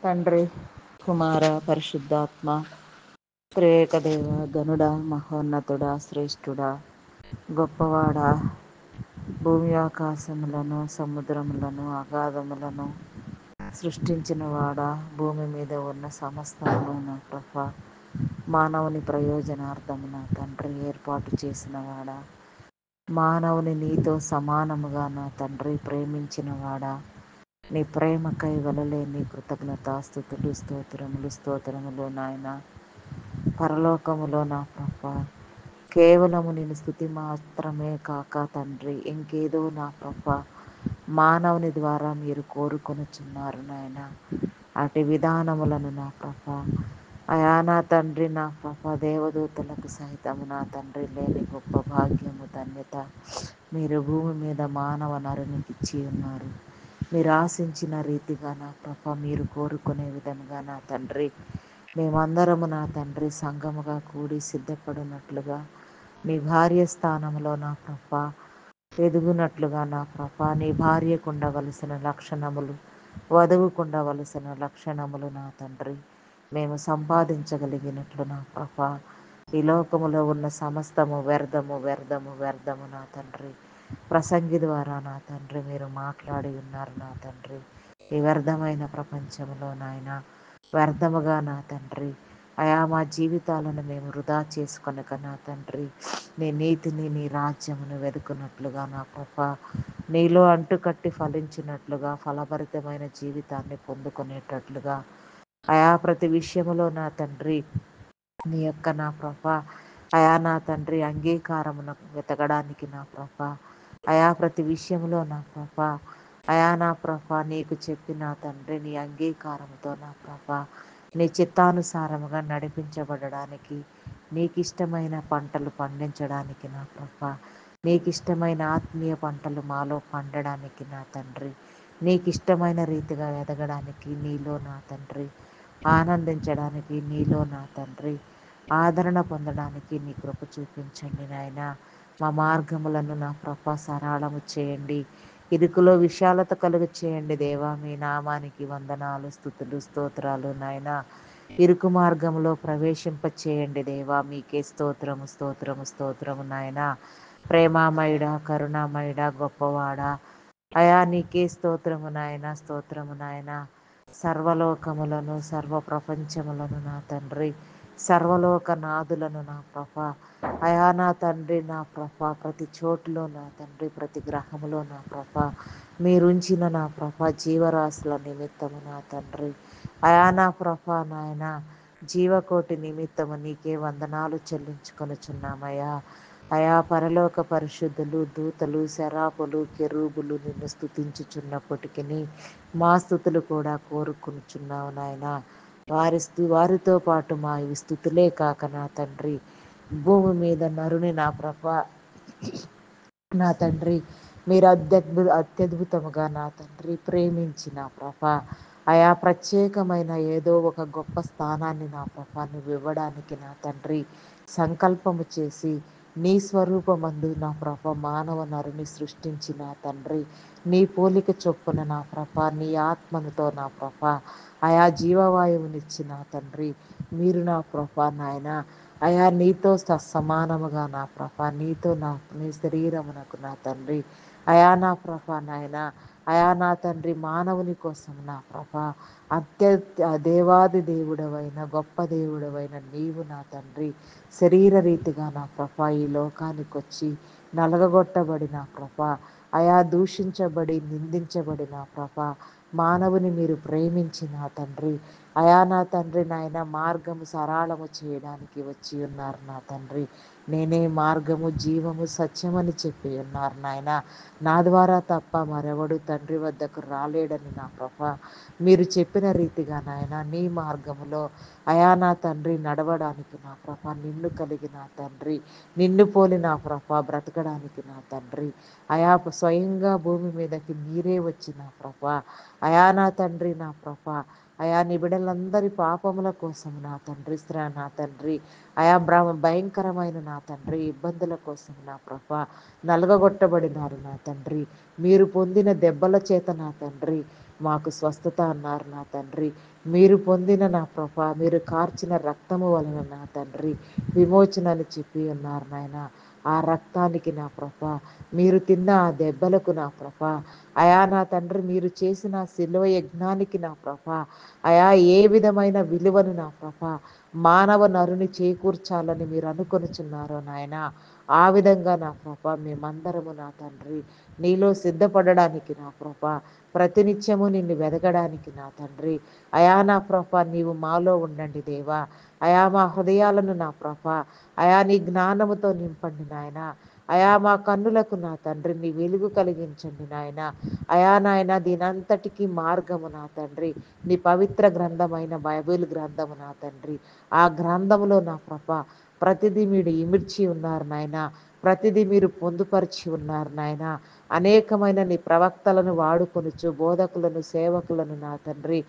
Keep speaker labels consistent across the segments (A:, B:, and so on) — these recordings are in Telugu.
A: తండ్రి, కుమార, పరిశుద్ధాత్మ, త్రియేక దేవ, గనుడ, మహోన్నతుడా, శ్రేష్ఠుడా, గొప్పవాడా, భూమి ఆకాశములను, సముద్రములను, అగాధములను సృష్టించిన వాడా, భూమి మీద ఉన్న సమస్తమును నా ప్రభ మానవుని ప్రయోజనార్థమున తండ్రి ఏర్పాటు చేసిన వాడా, మానవుని నీతో సమానముగా నా తండ్రి ప్రేమించిన వాడా, నీ ప్రేమకై వలలేని కృతజ్ఞతాస్తుతులు, స్తోత్రములు నాయన. పరలోకములో నా ప్రభ కేవలము నేను స్థుతి మాత్రమే కాక తండ్రి, ఇంకేదో నా ప్రభ మానవుని ద్వారా మీరు కోరుకొనుచున్నారు నాయన. అటు విధానములను నా ప్రభ అయా నా తండ్రి, నా ప్రభ దేవదూతలకు సహితము నా తండ్రి లేని గొప్ప భాగ్యము, ధన్యత మీరు భూమి మీద మానవ నరునికి ఇచ్చి ఉన్నారు. మీరు ఆశించిన రీతిగా నా ప్రభ, మీరు కోరుకునే విధంగా నా తండ్రి మేమందరము నా తండ్రి సంఘముగా కూడి సిద్ధపడినట్లుగా నీ భార్య స్థానంలో నా ప్రభ ఎదుగునట్లుగా నా ప్రభ, నీ భార్యకు ఉండవలసిన లక్షణములు, వధువుకు ఉండవలసిన లక్షణములు నా తండ్రి మేము సంపాదించగలిగినట్లు నా ప్రభ, ఈ లోకములో ఉన్న సమస్తము వ్యర్థము వ్యర్థము వ్యర్థము నా తండ్రి. ప్రసంగి ద్వారా నా తండ్రి మీరు మాట్లాడి ఉన్నారు నా తండ్రి. ఈ వ్యర్థమైన ప్రపంచంలో నాయన వ్యర్థముగా నా తండ్రి అయా మా జీవితాలను మేము వృధా చేసుకొనక నా తండ్రి నీ నీతిని, నీ రాజ్యమును వెతుకున్నట్లుగా నా ప్రభ, నీలో అంటుకట్టి ఫలించినట్లుగా ఫలభరితమైన జీవితాన్ని పొందుకునేటట్లుగా అయా ప్రతి విషయములో నా తండ్రి నీ యొక్క నా ప్రభ అయా నా తండ్రి అంగీకారమును వెతకడానికి నా ప్రభ అయా ప్రతి విషయంలో నా ప్రభ అయా నా ప్రభ నీకు చెప్పి నా తండ్రి నీ అంగీకారముతో నా ప్రభ నీ చిత్తానుసారముగా నడిపించబడడానికి, నీకు ఇష్టమైన పంటలు పండించడానికి నా ప్రభ, నీకు ఇష్టమైన ఆత్మీయ పంటలు మాలో పండడానికి నా తండ్రి, నీకు ఇష్టమైన రీతిగా ఎదగడానికి నీలో నా తండ్రి, ఆనందించడానికి నీలో నా తండ్రి, ఆదరణ పొందడానికి నీ కృప చూపించండి నాయన. మా మార్గములను నా ప్రభ సరళము చేయండి, ఇరుకులో విశాలత కలుగు చేయండి దేవా. మీ నామానికి వందనాలు, స్తుతులు, స్తోత్రాలు నాయన. ఇరుకు మార్గంలో ప్రవేశింప చేయండి దేవా. మీకే స్తోత్రము స్తోత్రము స్తోత్రము నాయన. ప్రేమామయుడ, కరుణామయుడ, గొప్పవాడ అయా నీకే స్తోత్రము నాయన, స్తోత్రము నాయన. సర్వలోకములను, సర్వ ప్రపంచములను నా తండ్రి, సర్వలోక నాదులను నా ప్రభ అయా నా తండ్రి, నా ప్రభ ప్రతి చోటులో నా తండ్రి, ప్రతి గ్రహములో నా ప్రభ మీరుంచిన నా ప్రభ జీవరాశుల నిమిత్తము నా తండ్రి అయా నా ప్రభ నాయన జీవకోటి నిమిత్తము నీకే వందనాలు చెల్లించుకొనుచున్నామయ్యా. అయా పరలోక పరిశుద్ధులు, దూతలు, శరాపులు, కెరూబులు నిన్ను స్తుతించుచున్నప్పటికీ మా స్థుతులు కూడా కోరుకునుచున్నావు నాయన. వారితో పాటు మా ఈ స్థుతులే కాక నా తండ్రి భూమి మీద నరుని నా ప్రభ నా తండ్రి మీరు అత్యద్భుతముగా నా తండ్రి ప్రేమించి నా ప్రభ అయా ప్రత్యేకమైన ఏదో ఒక గొప్ప స్థానాన్ని నా ప్రభ నువ్వు ఇవ్వడానికి నా తండ్రి సంకల్పము చేసి నీ స్వరూపమందు నా ప్రభ మానవ నరుని సృష్టించి నా తండ్రి నీ పోలిక చొప్పున నా ప్రభ నీ ఆత్మనుతో నా ప్రభ అయా జీవవాయువునిచ్చి నా తండ్రి మీరు నా ప్రభ నాయన అయా నీతో సమానముగా నా ప్రభ నీతో నీ శరీరమునకు నా తండ్రి అయా నా ప్రభ నాయన అయా నా తండ్రి మానవుని కోసం నా ప్రభ దేవాది దేవుడవైన గొప్ప దేవుడవైన నీవు నా తండ్రి శరీర రీతిగా నా ప్రభ ఈ లోకానికి వచ్చి నలగగొట్టబడి నా ప్రభ అయా దూషించబడి నిందించబడి నా ప్రభ మానవుని మీరు ప్రేమించి నా తండ్రి అయా నా తండ్రి నాయన మార్గము సరళము చేయడానికి వచ్చి ఉన్నారు నా తండ్రి. నేనే మార్గము, జీవము, సత్యమని చెప్పి ఉన్నారు నాయన. నా ద్వారా తప్ప మరెవడు తండ్రి వద్దకు రాలేడని నా ప్రభ మీరు చెప్పిన రీతిగా నాయన నీ మార్గములో అయా నా తండ్రి నడవడానికి నా ప్రభ నిన్ను కలిగి నా తండ్రి నిన్ను పోలి నా ప్రభ బ్రతకడానికి నా తండ్రి అయా స్వయంగా భూమి మీదకి మీరే వచ్చి నా ప్రభ అయా నా తండ్రి నా ప్రభ అయా నీ బిడ్డలందరి పాపముల కోసం నా తండ్రి నా తండ్రి అయా భయంకరమైన నా తండ్రి ఇబ్బందుల కోసం నా ప్రభ నలగగొట్టబడినారు నా తండ్రి మీరు పొందిన దెబ్బల చేత నా తండ్రి మాకు స్వస్థత అన్నారు నా తండ్రి. మీరు పొందిన నా ప్రభా, మీరు కార్చిన రక్తము వలన నా తండ్రి విమోచనని చెప్పి ఉన్నారు నాయన. ఆ రక్తానికి నా ప్రభా, మీరు తిన్న ఆ దెబ్బలకు నా ప్రభా, అయా నా తండ్రి మీరు చేసిన శిలువ యజ్ఞానికి నా ప్రభా, అయా ఏ విధమైన విలువను నా ప్రభా మానవ నరుని చేకూర్చాలని మీరు అనుకొనుచున్నారో నాయన, ఆ విధంగా నా ప్రభా మేమందరము నా తండ్రి నీలో సిద్ధపడడానికి నా ప్రభా, ప్రతినిత్యము నిన్ను వెదకడానికి నా తండ్రి, అయా నా ప్రభా నీవు మాలో ఉండండి దేవా. అయా మా హృదయాలను నా ప్రభా, అయా నీ జ్ఞానముతో నింపండి నాయన. అయా మా కన్నులకు నా తండ్రి నీ వెలుగు కలిగించండి నాయన. అయా నాయన దీనంతటికీ మార్గము నా తండ్రి నీ పవిత్ర గ్రంథమైన బైబిల్ గ్రంథము నా తండ్రి. ఆ గ్రంథములో నా ప్రభా ప్రతిదీ మీరు ఇమిడ్చి ఉన్నారు నాయన. ప్రతిదీ మీరు పొందుపరిచి ఉన్నారు నాయన. అనేకమైన నీ ప్రవక్తలను వాడుకొనుచు, బోధకులను, సేవకులను నా తండ్రి,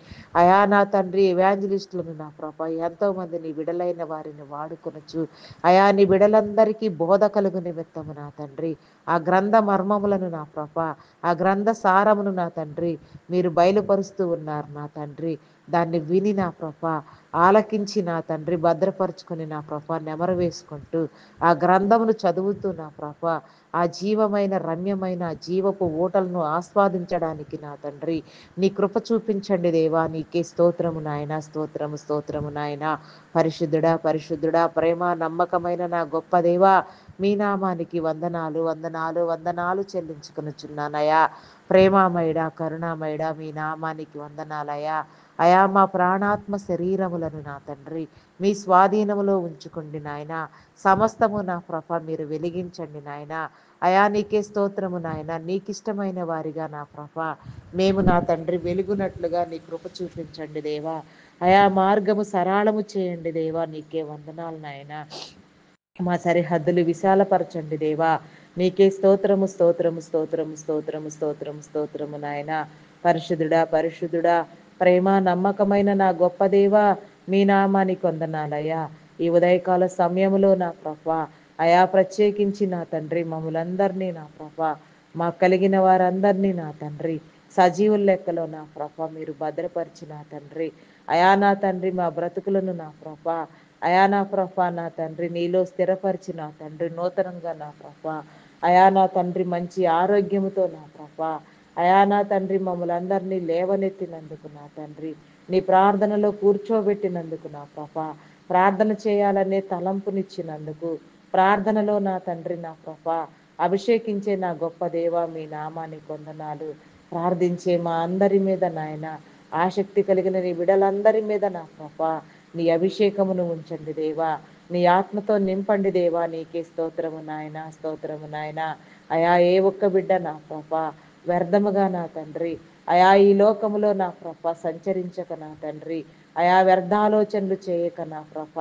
A: అయా నా తండ్రి ఎవాంజలిస్టులను నా ప్రభా ఎంతోమంది నీ బిడలైన వారిని వాడుకొనుచు, అయా నీ బిడలందరికీ బోధ కలుగు నిమిత్తము నా తండ్రి ఆ గ్రంథ మర్మములను నా ప్రభా, ఆ గ్రంథ సారమును నా తండ్రి మీరు బయలుపరుస్తూ ఉన్నారు నా తండ్రి. దాన్ని విని నా ప్రభా, ఆలకించి నా తండ్రి భద్రపరుచుకొని నా ప్రభా నెమరు వేసుకుంటూ ఆ గ్రంథమును చదువుతూ నా ప్రభా ఆ జీవమైన రమ్యమైన జీవపు ఊటలను ఆస్వాదించడానికి నా తండ్రి నీ కృప చూపించండి దేవా. నీకే స్తోత్రము నాయన, స్తోత్రము స్తోత్రము నాయన. పరిశుద్ధుడా పరిశుద్ధుడా ప్రేమ నమ్మకమైన నా గొప్ప దేవా, మీ నామానికి వందనాలు వందనాలు వందనాలు చెల్లించుకొనుచున్నానయ్యా. ప్రేమామయుడా కరుణామయుడా మీ నామానికి వందనాలయ్యా. అయా మా ప్రాణాత్మ శరీరములను నా తండ్రి మీ స్వాధీనములో ఉంచుకోండి నాయన. సమస్తము నా ప్రభ మీరు వెలిగించండి నాయన. అయా నీకే స్తోత్రము నాయన. నీకిష్టమైన వారిగా నా ప్రభ మేము నా తండ్రి వెలుగునట్లుగా నీ కృప చూపించండి దేవా. అయా మార్గము సరాళము చేయండి దేవా. నీకే వందనాలు నాయన. మా సరిహద్దులు విశాలపరచండి దేవా. నీకే స్తోత్రము స్తోత్రము స్తోత్రము స్తోత్రము స్తోత్రము స్తోత్రము నాయన. పరిశుద్ధుడా పరిశుద్ధుడా ప్రేమ నమ్మకమైన నా గొప్ప దేవా, మీ నామానికి వందనాలయ్యా. ఈ ఉదయకాల సమయంలో నా ప్రభా అయా ప్రత్యేకించి నా తండ్రి మమ్ములందరినీ నా ప్రభా, మా కలిగిన వారందరినీ నా తండ్రి సజీవుల లెక్కలో నా ప్రభా మీరు భద్రపరిచి నా తండ్రి, అయా నా తండ్రి మా బ్రతుకులను నా ప్రభా, అయా నా ప్రభా నా తండ్రి నీలో స్థిరపరిచి నా తండ్రి నూతనంగా నా ప్రభా, అయా నా తండ్రి మంచి ఆరోగ్యముతో నా ప్రభా, అయా నా తండ్రి మమ్మల్ని అందరినీ లేవనెత్తినందుకు నా తండ్రి, నీ ప్రార్థనలో కూర్చోబెట్టినందుకు నా ప్రభా, ప్రార్థన చేయాలనే తలంపునిచ్చినందుకు, ప్రార్థనలో నా తండ్రి నా ప్రభా అభిషేకించే నా గొప్ప దేవ మీ నామానికి వందనాలు. ప్రార్థించే మా అందరి మీద నాయన, ఆసక్తి కలిగిన నీ బిడలందరి మీద నా ప్రభా నీ అభిషేకమును ఉంచండి దేవా. నీ ఆత్మతో నింపండి దేవా. నీకే స్తోత్రము నాయన, స్తోత్రము నాయన. అయా ఏ ఒక్క బిడ్డ నా ప్రభా వ్యర్థముగా నా తండ్రి, అయా ఈ లోకములో నా ప్రభ సంచరించక నా తండ్రి, అయా వ్యర్థాలోచనలు చేయక నా ప్రభ,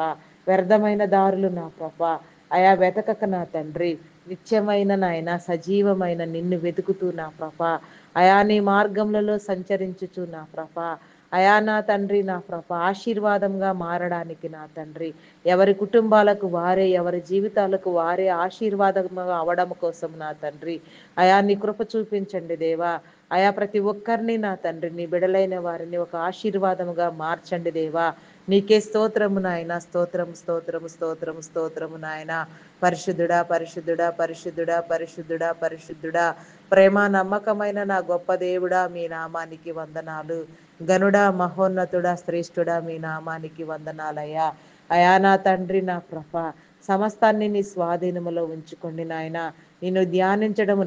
A: వ్యర్థమైన దారులు నా ప్రభ అయా వెతకక నా తండ్రి, నిత్యమైన నాయన సజీవమైన నిన్ను వెతుకుతూ నా ప్రభ, అయా నీ మార్గములలో సంచరించుచు నా ప్రభ, అయా నా తండ్రి నా ప్రభ ఆశీర్వాదంగా మారడానికి నా తండ్రి, ఎవరి కుటుంబాలకు వారే, ఎవరి జీవితాలకు వారే ఆశీర్వాదంగా అవడం కోసం నా తండ్రి, అయా నీ కృప చూపించండి దేవా. అయా ప్రతి ఒక్కరిని నా తండ్రి నీ బిడలైన వారిని ఒక ఆశీర్వాదముగా మార్చండి దేవా. నీకే స్తోత్రము నాయన, స్తోత్రము స్తోత్రము స్తోత్రము స్తోత్రము నాయన. పరిశుద్ధుడా పరిశుద్ధుడా పరిశుద్ధుడా పరిశుద్ధుడా పరిశుద్ధుడా ప్రేమ నమ్మకమైన నా గొప్ప దేవుడా మీ నామానికి వందనాలు. గనుడా మహోన్నతుడా శ్రేష్ఠుడా మీ నామానికి వందనాలయ్యా. అయా నా తండ్రి నా ప్రభ సమస్తాన్ని నీ స్వాధీనములో ఉంచుకోండి నాయన. నిన్ను ధ్యానించడము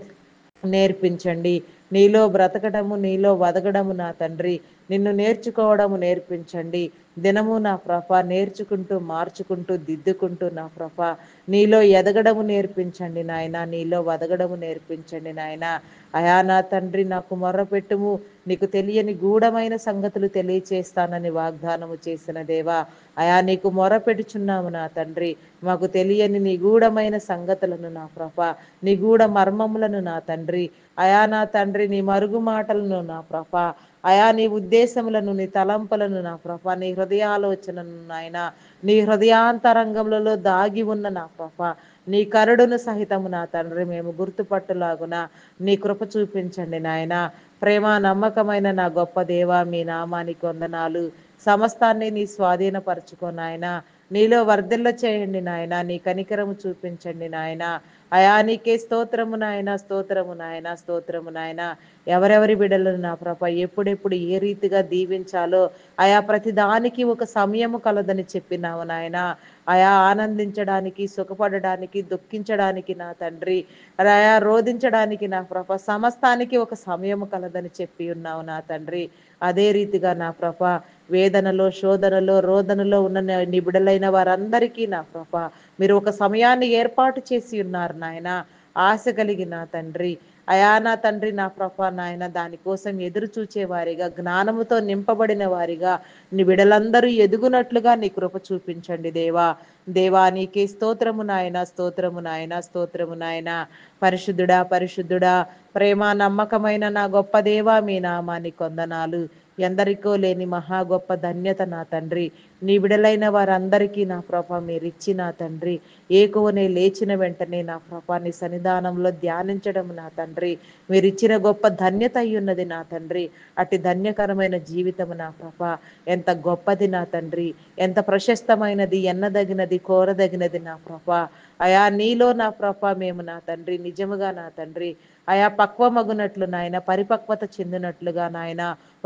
A: నేర్పించండి. నీలో బ్రతకడము నీలో వదగడము నా తండ్రి నిన్ను నేర్చుకోవడము నేర్పించండి. దినము నా ప్రభ నేర్చుకుంటూ మార్చుకుంటూ దిద్దుకుంటూ నా ప్రభ నీలో ఎదగడము నేర్పించండి నాయన. నీలో వదగడము నేర్పించండి నాయన. అయా నా తండ్రి నాకు మొర్రపెట్టుము, నీకు తెలియని గూఢమైన సంగతులు తెలియచేస్తానని వాగ్దానము చేసిన దేవా. అయా నీకు మొరపెడుచున్నాము నా తండ్రి, మాకు తెలియని నిగూఢమైన సంగతులను నా ప్రభ, నిగూఢ మర్మములను నా తండ్రి, అయా నా తండ్రి నీ మరుగు మాటలను నా ప్రభ, అయా నీ ఉద్దేశములను నీ తలంపులను నా ప్రభ, నీ హృదయాలోచనను నాయన, నీ హృదయాంతరంగములలో దాగి ఉన్న నా ప్రభ నీ కరుడును సహితము నా తండ్రి మేము గుర్తుపట్టులాగున నీ కృప చూపించండి నాయన. ప్రేమ నమ్మకమైన నా గొప్ప దేవ, మీ నామానికి వందనాలు. సమస్తాన్ని నీ స్వాధీనపరచుకో నాయన. నీలో వర్ధిల్ల చేయండి నాయన. నీ కనికరము చూపించండి నాయన. అయా నీకే స్తోత్రము నాయన, స్తోత్రము నాయన, స్తోత్రము నాయన. ఎవరెవరి బిడ్డలను నా ప్రభ ఎప్పుడెప్పుడు ఏ రీతిగా దీవించాలో అయా ప్రతి దానికి ఒక సమయము కలదని చెప్పినావు నాయన. అయా ఆనందించడానికి, సుఖపడడానికి, దుఃఖించడానికి నా తండ్రి, అయా రోధించడానికి నా ప్రభ సమస్తానికి ఒక సమయము కలదని చెప్పి ఉన్నావు నా తండ్రి. అదే రీతిగా నా ప్రభ వేదనలో, శోధనలో, రోదనలో ఉన్న నీ బిడ్డలైన వారందరికీ నా ప్రభ మీరు ఒక సమయాన్ని ఏర్పాటు చేసి ఉన్నారు నాయన. ఆశ కలిగి నా తండ్రి, అయా నా తండ్రి నా ప్రభ నాయన దానికోసం ఎదురు చూచే వారిగా, జ్ఞానముతో నింపబడిన వారిగా నీ బిడలందరూ ఎదుగునట్లుగా నీ కృప చూపించండి దేవా. దేవా నీకే స్తోత్రము నాయన, స్తోత్రము నాయన, స్తోత్రము నాయన. పరిశుద్ధుడా, పరిశుద్ధుడా, ప్రేమ నమ్మకమైన నా గొప్ప దేవా, మీ నామానికి వందనాలు. ఎందరికో లేని మహా గొప్ప ధన్యత నా తండ్రి. నీ బిడలైన వారందరికీ నా ప్రభ మీరిచ్చి నా తండ్రి ఏకువనే లేచిన వెంటనే నా ప్రభ నీ సన్నిధానంలో ధ్యానించడం నా తండ్రి మీరిచ్చిన గొప్ప ధన్యత అయ్యున్నది నా తండ్రి. అట్టి ధన్యకరమైన జీవితం నా ప్రభ ఎంత గొప్పది నా తండ్రి, ఎంత ప్రశస్తమైనది, ఎన్నదగినది, కోరదగినది నా ప్రభ. అయా నీలో నా ప్రభ మేము నా తండ్రి నిజముగా నా తండ్రి అయా పక్వమగునట్లు నాయన, పరిపక్వత చెందినట్లుగా నాయన,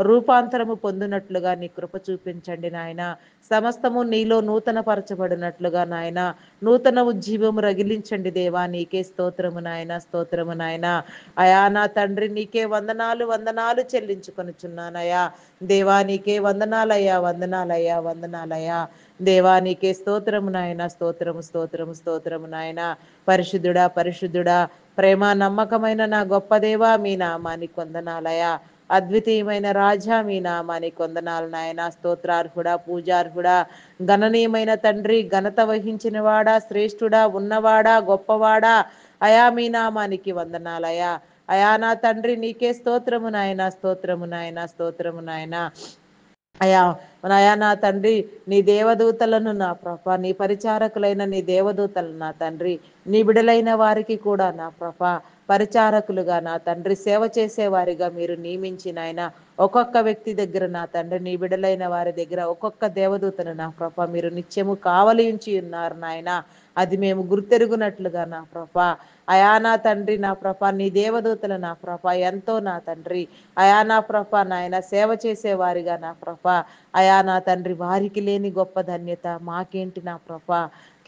A: రూపాంతరము పొందినట్లుగా నీ కృప చూపించండి నాయన. సమస్తము నీలో నూతన పరచబడినట్లుగా నాయన, నూతన ఉజ్జీవము రగిలించండి దేవా. నీకే స్తోత్రము నాయన, స్తోత్రము నాయన. అయా నా తండ్రి నీకే వందనాలు, వందనాలు చెల్లించుకొనుచున్నానయ్యా. దేవా నీకే వందనాలయ్యా, వందనాలయ్యా, వందనాలయ్యా. దేవా నీకే స్తోత్రము నాయన, స్తోత్రము, స్తోత్రము, స్తోత్రము నాయన. పరిశుద్ధుడా, పరిశుద్ధుడా, ప్రేమ నమ్మకమైన నా గొప్ప దేవా, మీ నామానికి వందనాలయ్యా. అద్వితీయమైన రాజా, మీ నామానికి వందనాలు నాయన. స్తోత్రార్హుడా, పూజార్హుడా, గణనీయమైన తండ్రి, ఘనత వహించిన వాడా, శ్రేష్ఠుడా, ఉన్నవాడా, గొప్పవాడా, అయా మీ నామానికి వందనాలయా. అయా నా తండ్రి నీకే స్తోత్రము నాయన, స్తోత్రము నాయన, స్తోత్రము నాయన. అయా అయా నా తండ్రి నీ దేవదూతలను నా ప్రభ, నీ పరిచారకులైన నీ దేవదూతలు నా తండ్రి నీ బిడలైన వారికి కూడా నా ప్రభ పరిచారకులుగా నా తండ్రి సేవ చేసేవారిగా మీరు నియమించిన ఆయన ఒక్కొక్క వ్యక్తి దగ్గర నా తండ్రి నీ బిడలైన వారి దగ్గర ఒక్కొక్క దేవదూతను నా ప్రభ మీరు నిత్యము కావలి ఉంచి ఉన్నారు నాయన. అది మేము గుర్తెరుగునట్లుగా నా ప్రభ అయా నా తండ్రి నా ప్రభ నీ దేవదూతలు నా ప్రభ ఎంతో నా తండ్రి అయా నా ప్రభ నాయన సేవ చేసేవారిగా నా ప్రభ అయా నా తండ్రి వారికి లేని గొప్ప ధన్యత మాకేంటి నా ప్రభ.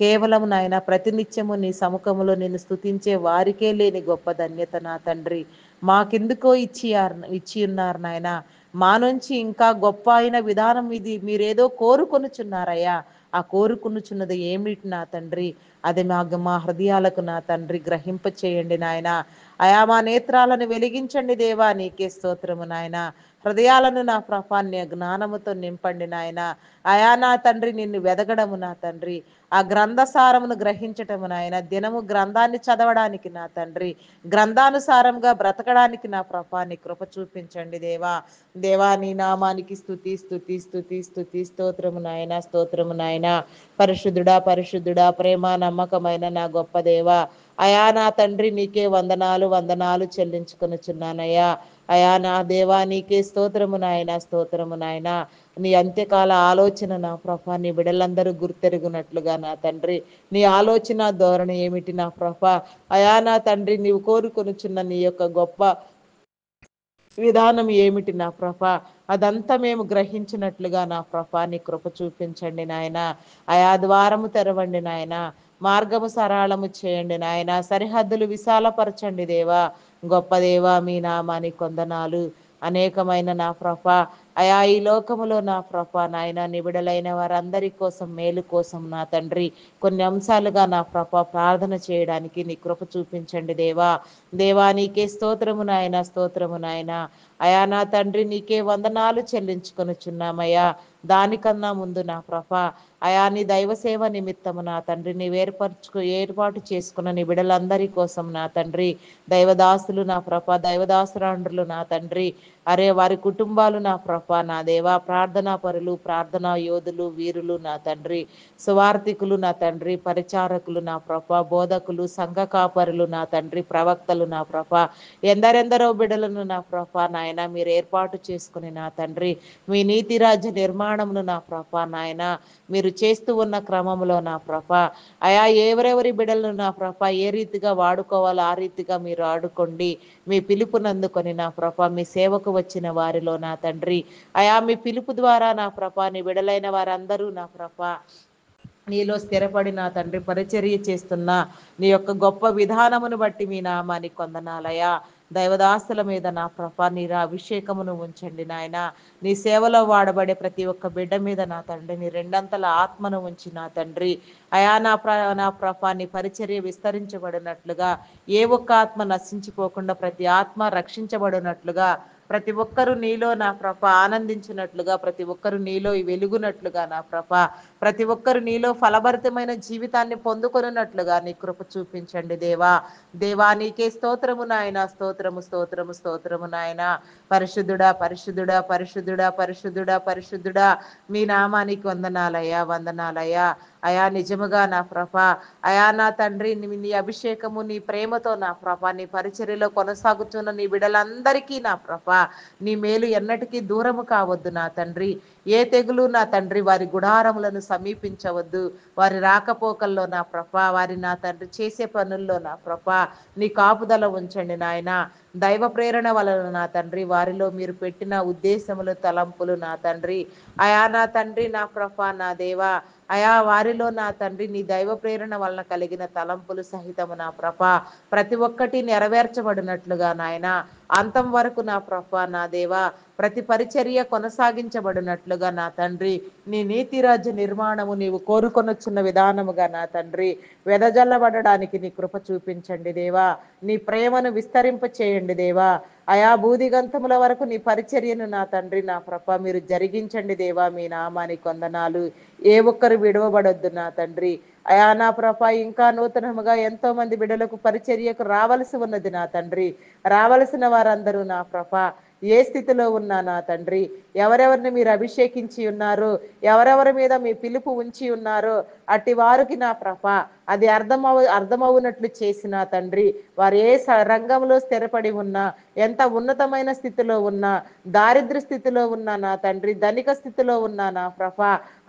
A: కేవలం నాయన ప్రతినిత్యము నీ సముఖములో నేను స్తుతించే వారికే లేని గొప్ప ధన్యత నా తండ్రి మాకెందుకో ఇచ్చి ఉన్నారు నాయన. మా నుంచి ఇంకా గొప్ప అయిన విధానం ఇది మీరేదో కోరుకొనుచున్నారయ్యా. ఆ కోరుకొనుచున్నది ఏమిటి నా తండ్రి, అది మా హృదయాలకు నా తండ్రి గ్రహింప చేయండి నాయన. అయా మా నేత్రాలను వెలిగించండి దేవా. నీకే స్తోత్రము నాయన. హృదయాలను నా ప్రభాన్య జ్ఞానముతో నింపండి నాయన. అయా నా తండ్రి నిన్ను వెదగడము నా తండ్రి ఆ గ్రంథసారమును గ్రహించటము నాయన. దినము గ్రంథాన్ని చదవడానికి నా తండ్రి గ్రంథానుసారంగా బ్రతకడానికి నా ప్రభాని కృప చూపించండి దేవా. దేవా నీ నామానికి స్తుతి, స్తుతి, స్తుతి, స్తుతి, స్తోత్రము నాయన, స్తోత్రము నాయన. పరిశుద్ధుడా, పరిశుద్ధుడా, ప్రేమ నమ్మకమైన నా గొప్ప దేవా. అయా నా తండ్రి నీకే వందనాలు, వందనాలు చెల్లించుకొనుచున్నానయ్యా. అయా నా దేవా నీకే స్తోత్రము నాయన, స్తోత్రము నాయన. నీ అంత్యకాల ఆలోచన నా ప్రభ నీ బిడలందరూ గుర్తెరుగునట్లుగా నా తండ్రి నీ ఆలోచన ధోరణి ఏమిటి నా ప్రభ. అయా నా తండ్రి నీవు కోరుకొనుచున్న నీ యొక్క గొప్ప విధానం ఏమిటి నా ప్రభ, అదంతా మేము గ్రహించినట్లుగా నా ప్రభ నీ కృప చూపించండి నాయన. అయా ద్వారము తెరవండి నాయన, మార్గము సరళము చేయండి నాయన, సరిహద్దులు విశాలపరచండి దేవా. గొప్ప దేవా మీ నామానికి వందనాలు. అనేకమైన నా ప్రభ అయా ఈ లోకములో నా ప్రభ నాయన నిబిడలైన వారందరి కోసం మేలు కోసం నా తండ్రి కొన్ని అంశాలుగా నా ప్రభ ప్రార్థన చేయడానికి నీ కృప చూపించండి దేవా. దేవా నీకే స్తోత్రము నాయన, స్తోత్రము నాయన. అయా నా తండ్రి నీకే వందనాలు చెల్లించుకొనుచున్నామయ్యా. దానికన్నా ముందు నా ప్రభ అయా నీ దైవ సేవ నిమిత్తము నా తండ్రి నీవు ఏర్పాటు చేసుకున్న నీ బిడలందరి కోసం నా తండ్రి, దైవదాసులు నా ప్రభ, దైవదాసురాండ్రులు నా తండ్రి, అరే వారి కుటుంబాలు నా ప్రభ, నా దేవా, ప్రార్థనా పరులు, ప్రార్థనా యోధులు, వీరులు నా తండ్రి, సువార్థికులు నా తండ్రి, పరిచారకులు నా ప్రభ, బోధకులు, సంఘ కాపరులు నా తండ్రి, ప్రవక్తలు నా ప్రభ, ఎందరెందరో బిడలను నా ప్రభ నాయన మీరు ఏర్పాటు చేసుకుని నా తండ్రి, మీ నీతి రాజ్య నిర్మాణమును నా ప్రభ నాయన మీరు చేస్తూ ఉన్న క్రమంలో నా ప్రభ అయా ఎవరెవరి బిడలను నా ప్రభ ఏ రీతిగా వాడుకోవాలో ఆ రీతిగా మీరు ఆడుకోండి. మీ పిలుపునందుకొని నా ప్రభ మీ సేవకు వచ్చిన వారిలో నా తండ్రి అయా మీ పిలుపు ద్వారా నా ప్రభ నీ బిడలైన వారందరూ నా ప్రభ నీలో స్థిరపడి నా తండ్రి పరిచర్య చేస్తున్న నీ యొక్క గొప్ప విధానమును బట్టి మీ నామానికి వందనాలయా. దైవదాసుల మీద నా ప్రభ నీ అభిషేకమును ఉంచండి నాయన. నీ సేవలో వాడబడే ప్రతి ఒక్క బిడ్డ మీద నా తండ్రి నీ రెండంతల ఆత్మను ఉంచి నా తండ్రి అయా నా ప్రభ నీ పరిచర్య విస్తరించబడినట్లుగా ఏ ఒక్క ఆత్మ నశించిపోకుండా ప్రతి ఆత్మ రక్షించబడినట్లుగా ప్రతి ఒక్కరూ నీలో నా ప్రభ ఆనందించినట్లుగా ప్రతి ఒక్కరు నీలో వెలుగునట్లుగా నా ప్రభ ప్రతి ఒక్కరు నీలో ఫలభరితమైన జీవితాన్ని పొందుకొనున్నట్లుగా నీ కృప చూపించండి దేవా. దేవా నీకే స్తోత్రము నాయన, స్తోత్రము స్తోత్రము స్తోత్రము నాయన. పరిశుద్ధుడా పరిశుద్ధుడా పరిశుద్ధుడా పరిశుద్ధుడా పరిశుద్ధుడా మీ నామానికి వందనాలయ్యా వందనాలయ్యా. అయా నిజముగా నా ప్రభ అయా నా తండ్రి నీ అభిషేకము నీ ప్రేమతో నా ప్రభ నీ పరిచర్యలో కొనసాగుతున్న నీ బిడలందరికీ నా ప్రభ నీ మేలు ఎన్నటికీ దూరము కావద్దు నా తండ్రి. ఏ తెగులు నా తండ్రి వారి గుడారములను సమీపించవద్దు. వారి రాకపోకల్లో నా ప్రభ వారి నా తండ్రి చేసే పనుల్లో నా ప్రభ నీ కాపుదల ఉంచండి నాయన. దైవ ప్రేరణ వలన నా తండ్రి వారిలో మీరు పెట్టిన ఉద్దేశములు తలంపులు నా తండ్రి అయా నా తండ్రి నా ప్రభ నా దేవా అయా వారిలో నా తండ్రి నీ దైవ ప్రేరణ వలన కలిగిన తలంపులు సహితము నా ప్రభ ప్రతి ఒక్కటి నెరవేర్చబడినట్లుగా నాయన అంతం వరకు నా ప్రభ నా దేవా ప్రతి పరిచర్య కొనసాగించబడినట్లుగా నా తండ్రి నీ నీతి రాజ్య నిర్మాణము నీవు కోరుకొనొచ్చున్న విధానముగా నా తండ్రి వెదజల్లబడడానికి నీ కృప చూపించండి దేవా. నీ ప్రేమను విస్తరింప చేయండి దేవా. అయా బూదిగంతముల వరకు నీ పరిచర్యను నా తండ్రి నా ప్రభ మీరు జరిగించండి దేవా. మీ నామానికి వందనాలు. ఏ ఒక్కరు విడవబడొద్దు నా తండ్రి అయా నా ప్రభ ఇంకా నూతనముగా ఎంతో మంది బిడలకు పరిచర్యకు రావలసి ఉన్నది నా తండ్రి. రావలసిన వారందరూ నా ప్రభ ఏ స్థితిలో ఉన్నా నా తండ్రి ఎవరెవరిని మీరు అభిషేకించి ఉన్నారు ఎవరెవరి మీద మీ పిలుపు ఉంచి ఉన్నారో అట్టి వారికి నా ప్రభ అది అర్థమవునట్లు చేసిన తండ్రి వారు ఏ రంగంలో స్థిరపడి ఉన్నా ఎంత ఉన్నతమైన స్థితిలో ఉన్నా దారిద్ర స్థితిలో ఉన్నా నా తండ్రి ధనిక స్థితిలో ఉన్నా నా ప్రభ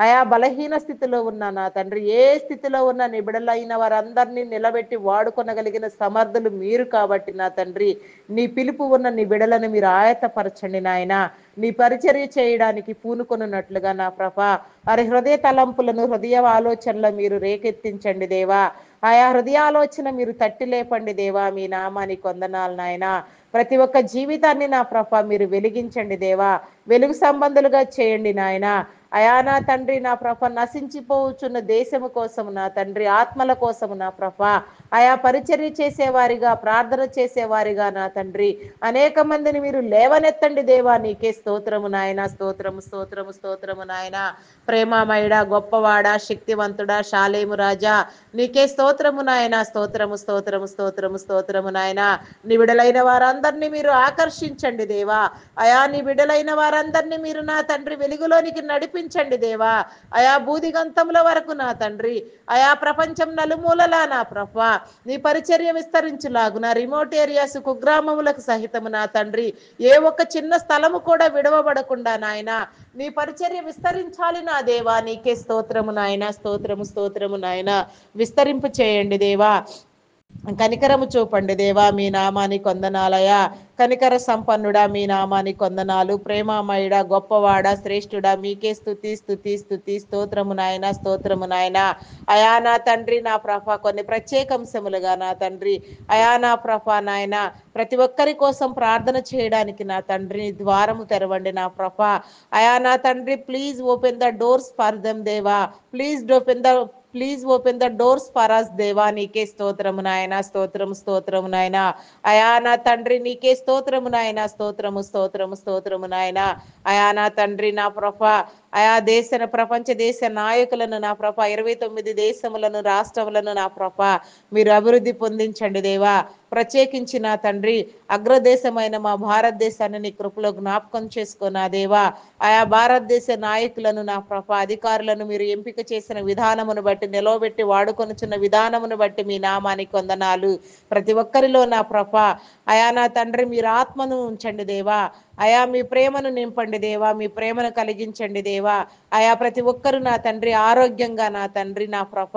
A: అయా బలహీన స్థితిలో ఉన్నా నా తండ్రి ఏ స్థితిలో ఉన్న నీ బిడలైన వారందరినీ నిలబెట్టి వాడుకొనగలిగిన సమర్థులు మీరు కాబట్టి నా తండ్రి నీ పిలుపు ఉన్న నీ బిడలను మీరు ఆయత్తపరచండి నాయన. నీ పరిచర్య చేయడానికి పూనుకొనున్నట్లుగా నా ప్రభ వారి హృదయ తలంపులను హృదయ ఆలోచనలు మీరు రేకెత్తించండి దేవా. ఆయా హృదయాలోచన మీరు తట్టి లేపండి దేవా. మీ నామానికి వందనాలు నాయన. ప్రతి ఒక్క జీవితాన్ని నా ప్రభ మీరు వెలిగించండి దేవా. వెలుగు సంబంధులుగా చేయండి నాయన. అయా నా తండ్రి నా ప్రభ నశించిపోవచ్చున్న దేశము కోసము నా తండ్రి ఆత్మల కోసము నా ప్రభ ఆయా పరిచర్య చేసేవారిగా ప్రార్థన చేసేవారిగా నా తండ్రి అనేక మందిని మీరు లేవనెత్తండి దేవా. నీకే స్తోత్రము నాయన. స్తోత్రము స్తోత్రము స్తోత్రము నాయన. ప్రేమమయుడా గొప్పవాడా శక్తివంతుడా షాలేము రాజా నీకే స్తోత్రము నాయన. స్తోత్రము స్తోత్రము స్తోత్రము స్తోత్రము నాయన. నీ బిడలైన వారందరినీ మీరు ఆకర్షించండి దేవా. అయా నీ బిడలైన వారందరినీ మీరు నా తండ్రి వెలుగులోనికి నడిపించండి దేవా. అయా బూదిగంతముల వరకు నా తండ్రి అయా ప్రపంచం నలుమూలలా నా ప్రభ నీ పరిచర్య విస్తరించులాగున రిమోట్ ఏరియాస్ కుగ్రామములకు సహితము నా తండ్రి ఏ ఒక్క చిన్న స్థలము కూడా విడవబడకుండా నాయన నీ పరిచర్య విస్తరించాలి నా దేవా. నీకే స్తోత్రము నాయన. స్తోత్రము స్తోత్రము నాయన. విస్తరింపు చేయండి దేవా. కనికరము చూపండి దేవా. మీ నామానికి వందనాలయా. కనికర సంపన్నుడా మీ నామానికి వందనాలు. ప్రేమమయుడా గొప్పవాడా శ్రేష్ఠుడా మీకే స్తుతి స్తుతి స్తుతి. స్తోత్రము నాయన. స్తోత్రము నాయన. అయా నా తండ్రి నా ప్రభ కొన్ని ప్రత్యేకంశములుగా నా తండ్రి అయా నా ప్రభ నాయన ప్రతి ఒక్కరి కోసం ప్రార్థన చేయడానికి నా తండ్రి ద్వారము తెరవండి నా ప్రభ అయా నా తండ్రి please open the doors for them దేవా. Please please open the doors for us దేవా. నీకే స్తోత్రము నాయన, స్తోత్రము స్తోత్రము నాయన. అయా నా తండ్రి నీకే స్తోత్రము నాయన, స్తోత్రము స్తోత్రము స్తోత్రము నాయన. అయా నా తండ్రి నా ప్రభ, ఆయా ప్రపంచ దేశ నాయకులను నా ప్రభ, 29 దేశములను రాష్ట్రములను నా ప్రభ మీరు అభివృద్ధి పొందించండి దేవా. ప్రత్యేకించి నా తండ్రి అగ్రదేశమైన మా భారతదేశాన్ని నీ కృపలో జ్ఞాపకం చేసుకున్నా దేవా. ఆయా భారతదేశ నాయకులను నా ప్రభ, అధికారులను మీరు ఎంపిక చేసిన విధానమును బట్టి, నిలవబెట్టి వాడుకొనుచున్న విధానమును బట్టి మీ నామానికి వందనాలు. ప్రతి ఒక్కరిలో నా ప్రభ, అయా నా తండ్రి మీరు ఆత్మను ఉంచండి దేవా. అయా మీ ప్రేమను నింపండి దేవా, మీ ప్రేమను కలిగించండి దేవా. అయా ప్రతి ఒక్కరు నా తండ్రి ఆరోగ్యంగా నా తండ్రి నా ప్రభ,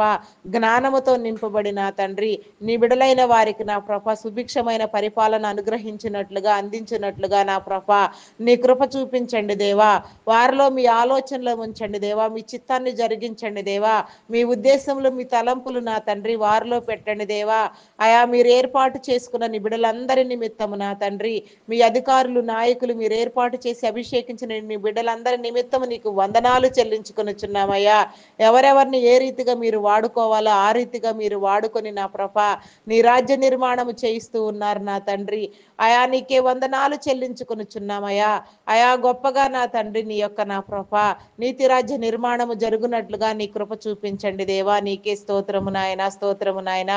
A: జ్ఞానముతో నింపబడి నా తండ్రి నీ బిడలైన వారికి నా ప్రభ సుభిక్షమైన పరిపాలన అనుగ్రహించినట్లుగా, అందించినట్లుగా నా ప్రభ నీ కృప చూపించండి దేవా. వారిలో మీ ఆలోచనలు ఉంచండి దేవా, మీ చిత్తాన్ని జరిగించండి దేవా. మీ ఉద్దేశంలో మీ తలంపులు నా తండ్రి వారిలో పెట్టండి దేవా. అయా మీరు ఏర్పాటు చేసుకున్న నీ బిడ్డలందరి నిమిత్తము నా తండ్రి, మీ అధికారులు నాయకులు మీరు ఏర్పాటు చేసి అభిషేకించిన నీ బిడ్డలందరి నిమిత్తము నీకు వందనాలు చెల్లించుకొనుచున్నామయ్యా. ఎవరెవరిని ఏ రీతిగా మీరు వాడుకోవాలో ఆ రీతిగా మీరు వాడుకొని నా ప్రభ నీ రాజ్య నిర్మాణము చేయిస్తూ ఉన్నారు నా తండ్రి. అయా నీకే వందనాలు చెల్లించుకొనుచున్నామయ్యా. అయా గొప్పగా నా తండ్రి నీ యొక్క నా ప్రభ నీతి రాజ్య నిర్మాణము జరుగునట్లుగా నీ కృప చూపించండి దేవా. నీకే స్తోత్రము నాయన, స్తోత్రము నాయన.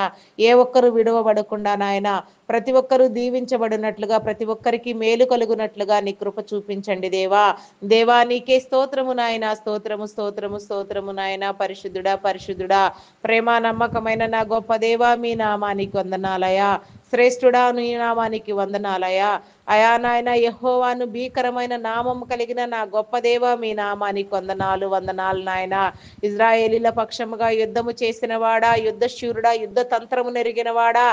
A: ఏ ఒక్కరు విడవబడకుండా నాయన ప్రతి ఒక్కరూ దీవించబడినట్లుగా, ప్రతి ఒక్కరికి మేలు కలుగునట్లుగా నీ కృప చూపించండి దేవా. దేవా నీకే స్తోత్రము నాయన, స్తోత్రము స్తోత్రము స్తోత్రము నాయన. పరిశుద్ధుడా పరిశుద్ధుడా, ప్రేమ నమ్మకమైన నా గొప్ప దేవా మీ నామానికి వందనాలయా. శ్రేష్ఠుడా నీ నామానికి వందనాలయా. అయా నాయన యెహోవాను భీకరమైన నామం కలిగిన నా గొప్ప దేవ మీ నామానికి వందనాలు వందనాలు నాయన. ఇజ్రాయేలీల పక్షముగా యుద్ధము చేసిన వాడా, యుద్ధ శూరుడా, యుద్ధ తంత్రము నెరిగిన వాడా,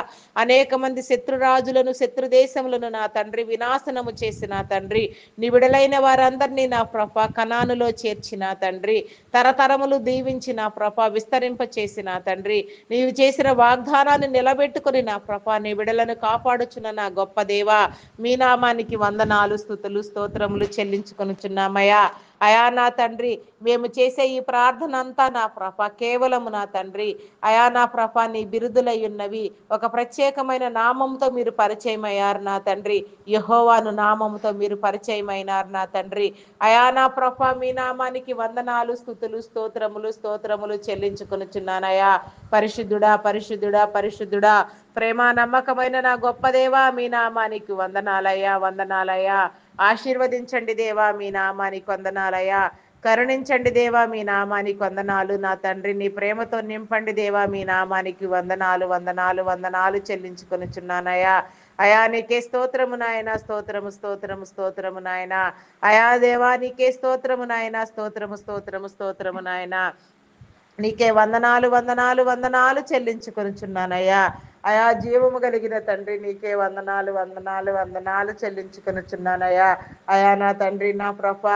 A: అనేక మంది శత్రురాజులను శత్రు దేశములను నా తండ్రి వినాశనము చేసిన తండ్రి, నిబిడలైన వారందరినీ నా ప్రభ కనానులో చేర్చిన తండ్రి, తరతరములు దీవించిన ప్రభ విస్తరింప చేసిన తండ్రి, నీవు చేసిన వాగ్దానాన్ని నిలబెట్టుకుని నా ప్రభ నీ బిడలను కాపాడుచున్న నా గొప్ప దేవా మీ నామానికి వందనాలు స్తుతులు స్తోత్రములు చెల్లించుకొనుచున్నామయ్యా. అయా నా తండ్రి మేము చేసే ఈ ప్రార్థన అంతా నా ప్రభ కేవలము నా తండ్రి అయా నా ప్రభ నీ బిరుదులై ఉన్నవి. ఒక ప్రత్యేకమైన నామంతో మీరు పరిచయం అయ్యారు నా తండ్రి, యెహోవాను నామంతో మీరు పరిచయమైనారు నా తండ్రి. అయా నా ప్రభ మీ నామానికి వందనాలు స్తుతులు స్తోత్రములు స్తోత్రములు చెల్లించుకొనుచున్నానయ్యా. పరిశుద్ధుడా పరిశుద్ధుడా పరిశుద్ధుడా, ప్రేమ నమ్మకమైన నా గొప్ప దేవా మీ నామానికి వందనాలయ్యా వందనాలయ్యా. ఆశీర్వదించండి దేవా మీ నామానికి వందనాలయ్యా. కరుణించండి దేవా మీ నామానికి వందనాలు నా తండ్రి. నీ ప్రేమతో నింపండి దేవా మీ నామానికి వందనాలు వందనాలు వందనాలు చెల్లించుకొనుచున్నానయ్యా. అయా నీకే స్తోత్రము నాయన, స్తోత్రము స్తోత్రము స్తోత్రము నాయన. అయా దేవా నీకే స్తోత్రము నాయన, స్తోత్రము స్తోత్రము స్తోత్రము నాయన. నీకే వందనాలు వందనాలు వందనాలు చెల్లించుకొనుచున్నానయ్యా. అయా జీవము కలిగిన తండ్రి నీకే వందనాలు వందనాలు వందనాలు చెల్లించుకొనుచున్నానయ్యా. అయా నా తండ్రి నా ప్రభ,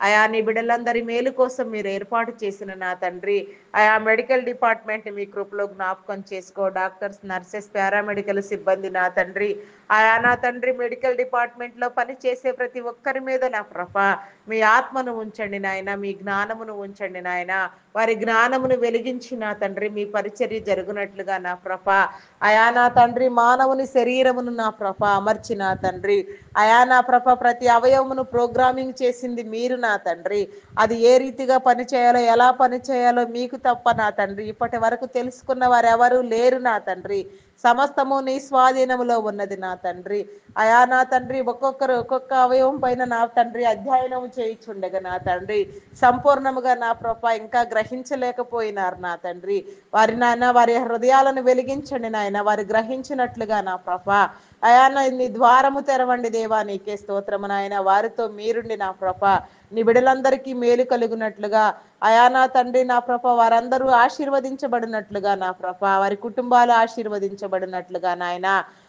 A: అయా నీ బిడ్డలందరి మేలు కోసం మీరు ఏర్పాటు చేసిన నా తండ్రి, అయా మెడికల్ డిపార్ట్మెంట్ మీ కృపలో జ్ఞాపకం చేసుకో. డాక్టర్స్, నర్సెస్, పారామెడికల్ సిబ్బంది నా తండ్రి, అయా నా తండ్రి మెడికల్ డిపార్ట్మెంట్ లో పనిచేసే ప్రతి ఒక్కరి మీద నా ప్రభ మీ ఆత్మను ఉంచండి నాయన, మీ జ్ఞానమును ఉంచండి నాయన. వారి జ్ఞానమును వెలిగించి నా తండ్రి మీ పరిచర్య జరుగునట్లుగా నా ప్రభ అయా నా తండ్రి మానవుని శరీరమును నా ప్రభ అమర్చి నా తండ్రి, అయా నా ప్రభ ప్రతి అవయవమును ప్రోగ్రామింగ్ చేసింది మీరు నా తండ్రి. అది ఏ రీతిగా పనిచేయాలో ఎలా పనిచేయాలో మీకు తప్ప నా తండ్రి ఇప్పటి వరకు తెలుసుకున్న వారు ఎవరు లేరు నా తండ్రి. సమస్తము నీ స్వాధీనములో ఉన్నది నా తండ్రి. అయా నా తండ్రి ఒక్కొక్కరు ఒక్కొక్క అవయవం పైన నా తండ్రి అధ్యయనం చేయించుండగా నా తండ్రి సంపూర్ణముగా నా ప్రభ ఇంకా గ్రహించలేకపోయినారు నా తండ్రి. వారి నాయన వారి హృదయాలను వెలిగించండి నాయన, వారు గ్రహించినట్లుగా నా ప్రభ అయా నీ ద్వారము తెరవండి దేవా. నీకే స్తోత్రము నాయన. వారితో మీరుండి నా ప్రభ నీ బిడలందరికీ మేలు కలుగునట్లుగా అయా నా తండ్రి నా ప్రభ వారందరూ ఆశీర్వదించబడినట్లుగా నా ప్రభ వారి కుటుంబాలు ఆశీర్వదించబడినట్లుగా నాయన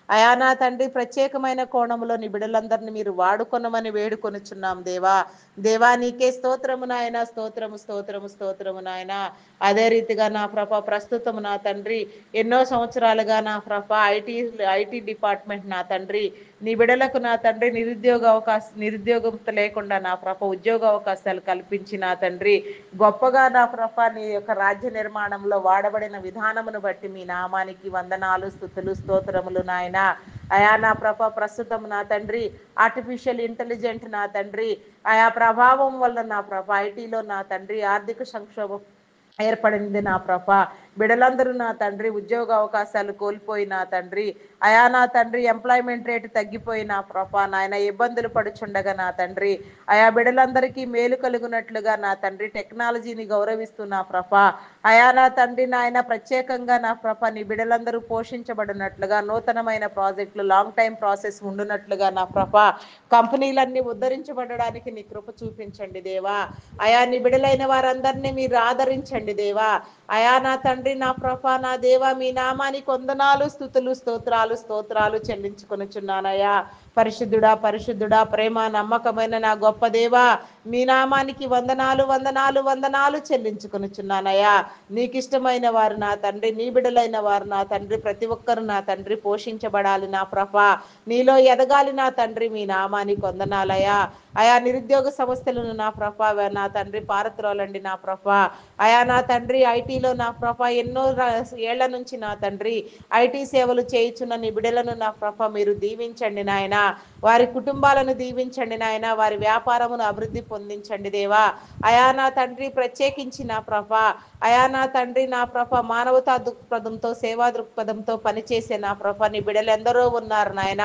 B: అయా నా తండ్రి ప్రత్యేకమైన కోణంలో నీ బిడ్డలందరినీ మీరు వాడుకొనమని వేడుకొనుచున్నాం దేవా. దేవా నీకే స్తోత్రము నాయన, స్తోత్రము స్తోత్రము స్తోత్రము నాయన. అదే రీతిగా నా ప్రభ ప్రస్తుతము నా తండ్రి ఎన్నో సంవత్సరాలుగా నా ప్రభ ఐటీ డిపార్ట్మెంట్ నా తండ్రి నీ బిడలకు నా తండ్రి నిరుద్యోగం లేకుండా నా ప్రభ ఉద్యోగ అవకాశాలు కల్పించి నా తండ్రి గొప్పగా నా ప్రభ నీ యొక్క రాజ్య నిర్మాణంలో వాడబడిన విధానమును బట్టి మీ నామానికి వందనాలు, స్తుతులు, స్తోత్రములు నాయన. అయా నా ప్రభ ప్రస్తుతం నా తండ్రి ఆర్టిఫిషియల్ ఇంటెలిజెంట్ నా తండ్రి ఆయా ప్రభావం వల్ల నా ప్రభ ఐటీలో నా తండ్రి ఆర్థిక సంక్షోభం ఏర్పడింది నా ప్రభ. బిడలందరూ నా తండ్రి ఉద్యోగ అవకాశాలు కోల్పోయి నా తండ్రి అయా నా తండ్రి ఎంప్లాయ్మెంట్ రేటు తగ్గిపోయి నా ప్రభ నాయన ఇబ్బందులు పడుచుండగా నా తండ్రి ఆయా బిడలందరికీ మేలు కలుగునట్లుగా నా తండ్రి టెక్నాలజీని గౌరవిస్తూ నా ప్రభ అయా నా తండ్రి నాయన ప్రత్యేకంగా నా ప్రభ నీ బిడలందరూ పోషించబడినట్లుగా నూతనమైన ప్రాజెక్టులు లాంగ్ టైం ప్రాసెస్ ఉండునట్లుగా నా ప్రభ కంపెనీలన్నీ ఉద్ధరించబడడానికి నీ కృప చూపించండి దేవా. అయా నీ బిడలైన వారందరినీ మీరు ఆదరించండి దేవా. అయా నా తండ్రి నా ప్రభ నా దేవా మీ నామానికి వందనాలు, స్తుతులు, స్తోత్రాలు చెల్లించుకొనుచున్నానయ్యా. పరిశుద్ధుడా పరిశుద్ధుడా ప్రేమ నమ్మకమైన నా గొప్ప దేవా మీ నామానికి వందనాలు వందనాలు వందనాలు చెల్లించుకొనుచున్నానయ్యా. నీకు ఇష్టమైన వారు నా తండ్రి నీ బిడలైన వారు నా తండ్రి ప్రతి ఒక్కరు నా తండ్రి పోషించబడాలి నా ప్రభ నీలో ఎదగాలి నా తండ్రి మీ నామానికి వందనాలయ్యా. అయా నిరుద్యోగ సమస్యలను నా ప్రభ నా తండ్రి పారత్రోలండి నా ప్రభ అయా నా తండ్రి ఐటీలో నా ప్రభ ఎన్నో ఏళ్ల నుంచి నా తండ్రి ఐటీ సేవలు చేయుచున్న నీ బిడలను నా ప్రభ మీరు దీవించండి నాయన. వారి కుటుంబాలను దీవించండి నాయన. వారి వ్యాపారమును అభివృద్ధి పొందించండి దేవా. అయా నా తండ్రి ప్రత్యేకించి నా ప్రభ అయా నా తండ్రి నా ప్రభ మానవతా దృక్పథంతో సేవా దృక్పథంతో పనిచేసే నా ప్రభ నీ బిడలు ఎందరో ఉన్నారు నాయన.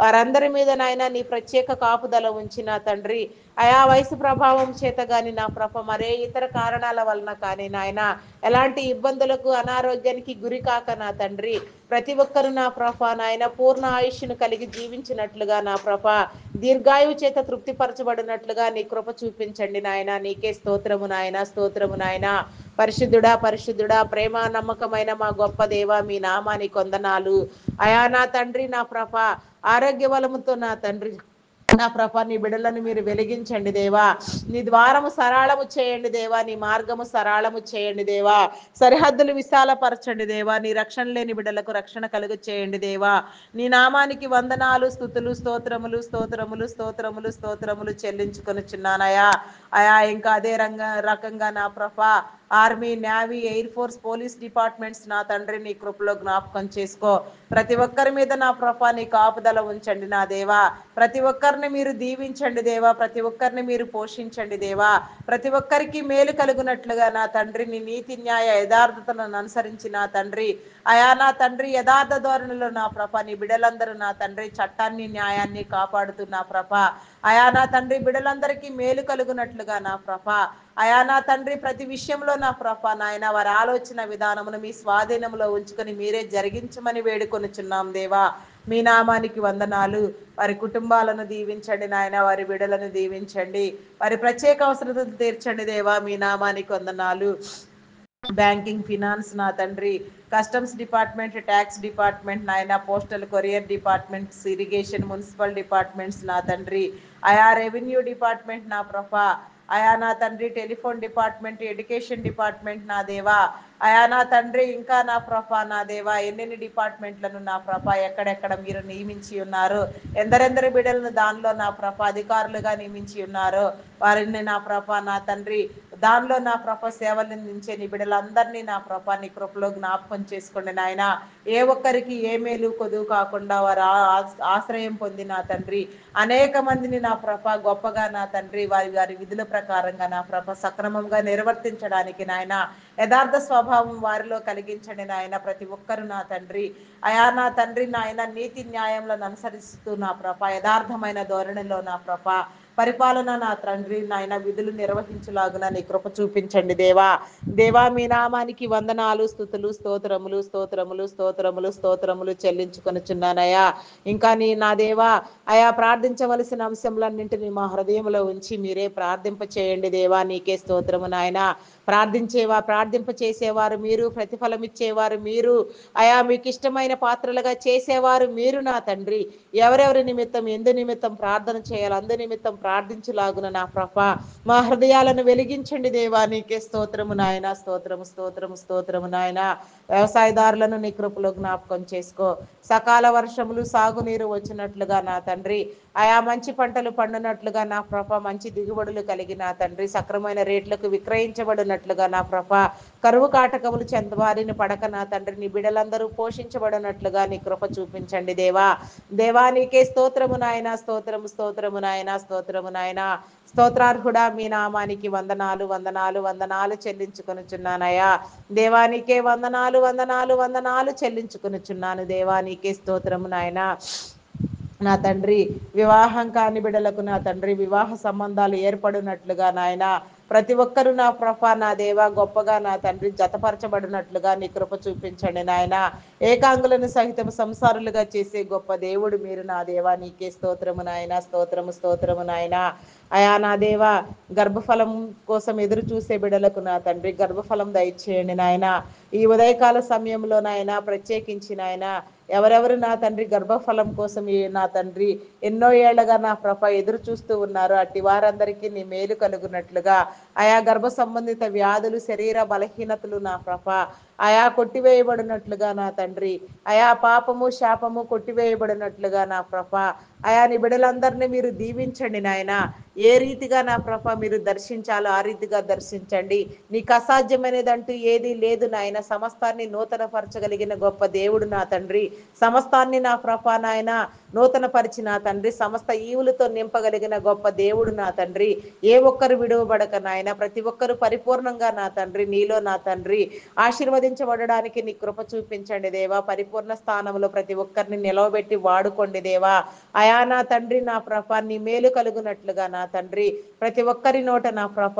B: వారందరి మీద నాయన నీ ప్రత్యేక కాపుదల ఉంచిన తండ్రి అయా వయసు ప్రభావం చేత గాని నా ప్రభ మరే ఇతర కారణాల వలన కానీ నాయన ఎలాంటి ఇబ్బందులకు అనారోగ్యానికి గురి కాక నా తండ్రి ప్రతి ఒక్కరు నా ప్రభ నాయన పూర్ణ ఆయుష్ను కలిగి జీవించినట్లుగా నా ప్రభ దీర్ఘాయువు చేత తృప్తిపరచబడినట్లుగా నీ కృప చూపించండి నాయన. నీకే స్తోత్రము నాయన, స్తోత్రము నాయన. పరిశుద్ధుడా పరిశుద్ధుడా ప్రేమ నమ్మకమైన మా గొప్ప దేవ మీ నామానికి వందనాలు. అయా నా తండ్రి నా ప్రభ ఆరోగ్య బలముతో నా తండ్రి నా ప్రభ నీ బిడలను మీరు వెలిగించండి దేవా. నీ ద్వారము సరళము చేయండి దేవా. నీ మార్గము సరళము చేయండి దేవా. సరిహద్దులు విశాలపరచండి దేవా. నీ రక్షణ లేని బిడలకు రక్షణ కలుగు చేయండి దేవా. నీ నామానికి వందనాలు, స్తుతులు, స్తోత్రములు స్తోత్రములు స్తోత్రములు స్తోత్రములు చెల్లించుకొనుచున్నానయా. అయా ఇంకా అదే రకంగా నా ప్రభ army, navy, air force, police departments నా తండ్రి నీ కృపలో జ్ఞాపకం చేసుకో. ప్రతి ఒక్కరి మీద నా ప్రభ నీ కాపుదల ఉంచండి నా దేవా. ప్రతి ఒక్కరిని మీరు దీవించండి దేవా. ప్రతి ఒక్కరిని మీరు పోషించండి దేవా. ప్రతి ఒక్కరికి మేలు కలుగునట్లుగా నా తండ్రి నీ నీతి న్యాయ యథార్థతలను అనుసరించి నా తండ్రి అయా నా తండ్రి యథార్థ ధోరణిలో నా ప్రభ నీ బిడలందరూ నా తండ్రి చట్టాన్ని న్యాయాన్ని కాపాడుతూ నా ప్రభ అయా నా తండ్రి బిడలందరికీ మేలు కలుగునట్లుగా నా ప్రభ అయా నా తండ్రి ప్రతి విషయంలో నా ప్రభ నాయన వారి ఆలోచన విధానమును మీ స్వాధీనంలో ఉంచుకొని మీరే జరిగించమని వేడుకొనుచున్నాం దేవా. మీ నామానికి వందనాలు. వారి కుటుంబాలను దీవించండి నాయన. వారి బిడలను దీవించండి. వారి ప్రత్యేక అవసరతలు తీర్చండి దేవా. మీ నామానికి వందనాలు. బ్యాంకింగ్, ఫినాన్స్ నా తండ్రి కస్టమ్స్ డిపార్ట్మెంట్, ట్యాక్స్ డిపార్ట్మెంట్ నాయన, postal courier departments, irrigation, municipal departments నా తండ్రి అయా రెవెన్యూ డిపార్ట్మెంట్ నా ప్రభ అయా నా తండ్రి టెలిఫోన్ డిపార్ట్మెంట్, ఎడ్యుకేషన్ డిపార్ట్మెంట్ నా దేవా అయా నా తండ్రి ఇంకా నా ప్రభ నా దేవా ఎన్నెన్ని డిపార్ట్మెంట్లను నా ప్రభ ఎక్కడెక్కడ మీరు నియమించి ఉన్నారు, ఎందరెందరి బిడ్డలను దానిలో నా ప్రభ అధికారులుగా నియమించి ఉన్నారు వారిని నా ప్రభ నా తండ్రి దానిలో నా ప్రభ సేవలు అందించే నీ బిడ్డలందరినీ నా ప్రభ నీ కృపలో జ్ఞాపకం చేసుకోండి నాయన. ఏ ఒక్కరికి ఏ మేలు కొదువు కాకుండా వారు ఆశ్రయం పొంది నా తండ్రి అనేక మందిని నా ప్రభ గొప్పగా నా తండ్రి వారి వారి విధుల ప్రకారంగా నా ప్రభ సక్రమంగా నిర్వర్తించడానికి నాయన యథార్థ స్వభావం వారిలో కలిగించండి నాయన. ప్రతి ఒక్కరు నా తండ్రి అయా నా తండ్రి నాయన నీతి న్యాయంలో అనుసరిస్తూ నా ప్రభ యథార్థమైన ధోరణిలో నా ప్రభ పరిపాలన నా తండ్రి నాయన విధులు నిర్వహించులాగున నీ కృప చూపించండి దేవా. దేవా మీ నామానికి వందనాలు, స్తుతులు, స్తోత్రములు స్తోత్రములు స్తోత్రములు స్తోత్రములు చెల్లించుకొనుచున్నానయ్యా. ఇంకా నా దేవా అయా ప్రార్థించవలసిన అంశములన్నింటినీ మా హృదయంలో ఉంచి మీరే ప్రార్థింప చేయండి దేవా. నీకే స్తోత్రము నాయన. ప్రార్థింప చేసేవారు మీరు, ప్రతిఫలం ఇచ్చేవారు మీరు, అయా మీకు ఇష్టమైన పాత్రలుగా చేసేవారు మీరు నా తండ్రి. ఎవరెవరి నిమిత్తం ఎందు నిమిత్తం ప్రార్థన చేయాలి అందు నిమిత్తం ప్రార్థించులాగున నా ప్రభ మా హృదయాలను వెలిగించండి దేవా. నీకే స్తోత్రము నాయన. స్తోత్రము స్తోత్రము స్తోత్రము నాయన. వ్యవసాయదారులను నీ కృపలో జ్ఞాపకం చేసుకో. సకాల వర్షములు సాగునీరు వచ్చినట్లుగా నా తండ్రి, ఆయా మంచి పంటలు పండునట్లుగా నా ప్రభ, మంచి దిగుబడులు కలిగి నా తండ్రి సక్రమైన రేట్లకు విక్రయించబడినట్లుగా నా ప్రభ, కరువు కాటకములు చెందవారిని పడక నా తండ్రి నీ బిడలందరూ పోషించబడినట్లుగా నీ కృప చూపించండి దేవా. దేవా నీకే స్తోత్రము నాయన. స్తోత్రము స్తోత్రము నాయన. స్తోత్రము నాయన. స్తోత్రార్హుడా మీ నామానికి వందనాలు వందనాలు వందనాలు చెల్లించుకొనుచున్నానయ్యా. దేవానికే వందనాలు వందనాలు వందనాలు చెల్లించుకొనుచున్నాను దేవా. నీకే స్తోత్రము నాయన. నా తండ్రి వివాహం కాని బిడలకు నా తండ్రి వివాహ సంబంధాలు ఏర్పడినట్లుగా నాయన ప్రతి ఒక్కరూ నా ప్రభ నా దేవ గొప్పగా నా తండ్రి జతపరచబడినట్లుగా నీ కృప చూపించండి నాయన. ఏకాంగులను సహితం సంసారులుగా చేసే గొప్ప దేవుడు మీరు నా దేవా. నీకే స్తోత్రము నాయన. స్తోత్రము స్తోత్రము నాయన. అయా నా దేవ గర్భఫలం కోసం ఎదురు చూసే బిడలకు నా తండ్రి గర్భఫలం దయచేయండి నాయన. ఈ ఉదయకాల సమయంలో నాయన ప్రత్యేకించి నాయన ఎవరెవరు నా తండ్రి గర్భఫలం కోసం నా తండ్రి ఎన్నో ఏళ్లగా నా ప్రభ ఎదురు చూస్తూ ఉన్నారు, అట్టి వారందరికీ నీ మేలు కలుగునట్లుగా ఆయా గర్భ సంబంధిత వ్యాధులు, శరీర బలహీనతలు నా ప్రభ ఆయా కొట్టివేయబడినట్లుగా నా తండ్రి, ఆయా పాపము శాపము కొట్టివేయబడినట్లుగా నా ప్రభ ఆయా నీ బిడలందరినీ మీరు దీవించండి నాయన. ఏ రీతిగా నా ప్రభ మీరు దర్శించాలో ఆ రీతిగా దర్శించండి. నీకు అసాధ్యమైనదంటూ ఏదీ లేదు నాయన. సమస్తాన్ని నూతన పరచగలిగిన గొప్ప దేవుడు నా తండ్రి. సమస్తాన్ని నా ప్రభ నాయన నూతన పరిచి నా తండ్రి సమస్త ఈవులతో నింపగలిగిన గొప్ప దేవుడు నా తండ్రి. ఏ ఒక్కరు విడువబడక నాయన ప్రతి ఒక్కరు పరిపూర్ణంగా నా తండ్రి నీలో నా తండ్రి ఆశీర్వదించబడడానికి నీ కృప చూపించండి దేవా. పరిపూర్ణ స్థానంలో ప్రతి ఒక్కరిని నిలవబెట్టి వాడుకోండి దేవా. అయా నా తండ్రి నా ప్రభ నీ మేలు కలుగునట్లుగా నా తండ్రి ప్రతి ఒక్కరి నోట నా ప్రభ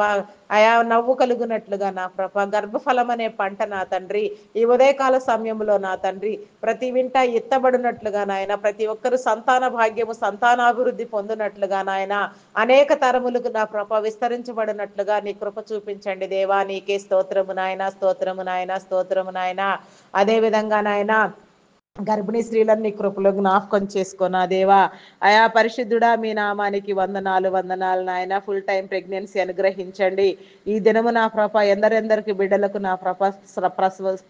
B: అయా నవ్వు కలుగునట్లుగా నా ప్రభ గర్భఫలం అనే పంట నా తండ్రి ఈ ఉదయకాల సమయంలో నా తండ్రి ప్రతి వింట ఎత్తబడినట్లుగా నాయన, ప్రతి ఒక్కరు సంతాన భాగ్యము సంతానాభివృద్ధి పొందినట్లుగా నాయన, అనేక తరములకు నా కృప విస్తరించబడినట్లుగా నీ కృప చూపించండి దేవా. నీకే స్తోత్రము నాయన. స్తోత్రము నాయన. స్తోత్రము నాయన. అదే విధంగా నాయన గర్భిణీ స్త్రీలన్నీ కృపలో జ్ఞాపకం చేసుకున్నా దేవా. అయా పరిశుద్ధుడా మీ నామానికి వందనాలు వందనాలు నాయన. ఫుల్ టైం ప్రెగ్నెన్సీ అనుగ్రహించండి ఈ దినము నా ప్రభ. ఎందరెందరికి బిడ్డలకు నా ప్రభ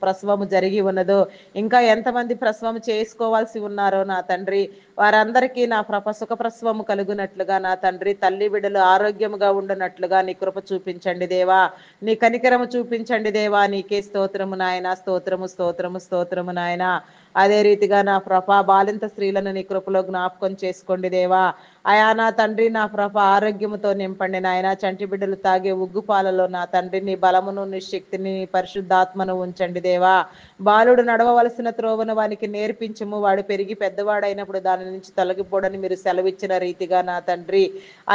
B: ప్రసవము జరిగి ఉన్నదో, ఇంకా ఎంతమంది ప్రసవం చేసుకోవాల్సి ఉన్నారో నా తండ్రి వారందరికీ నా ప్రభ సుఖ ప్రసవము కలుగునట్లుగా నా తండ్రి తల్లి బిడ్డలు ఆరోగ్యముగా ఉండునట్లుగా నీ కృప చూపించండి దేవా. నీ కనికరము చూపించండి దేవా. నీకే స్తోత్రము నాయన. స్తోత్రము స్తోత్రము స్తోత్రము నాయన. అదే రీతిగా నా ప్రభ బాలింత స్త్రీలను నీ కృపలో జ్ఞాపకం చేసుకోండి దేవా. అయా నా తండ్రి నా ప్రభ ఆరోగ్యముతో నింపండి నాయన. చంటి బిడ్డలు తాగే ఉగ్గుపాలలో నా తండ్రి నీ బలమును నీ శక్తిని నీ పరిశుద్ధాత్మను ఉంచండి దేవా. బాలుడు నడవవలసిన త్రోవను వానికి నేర్పించము, వాడు పెరిగి పెద్దవాడైనప్పుడు దాని నుంచి తొలగిపోడని మీరు సెలవిచ్చిన రీతిగా నా తండ్రి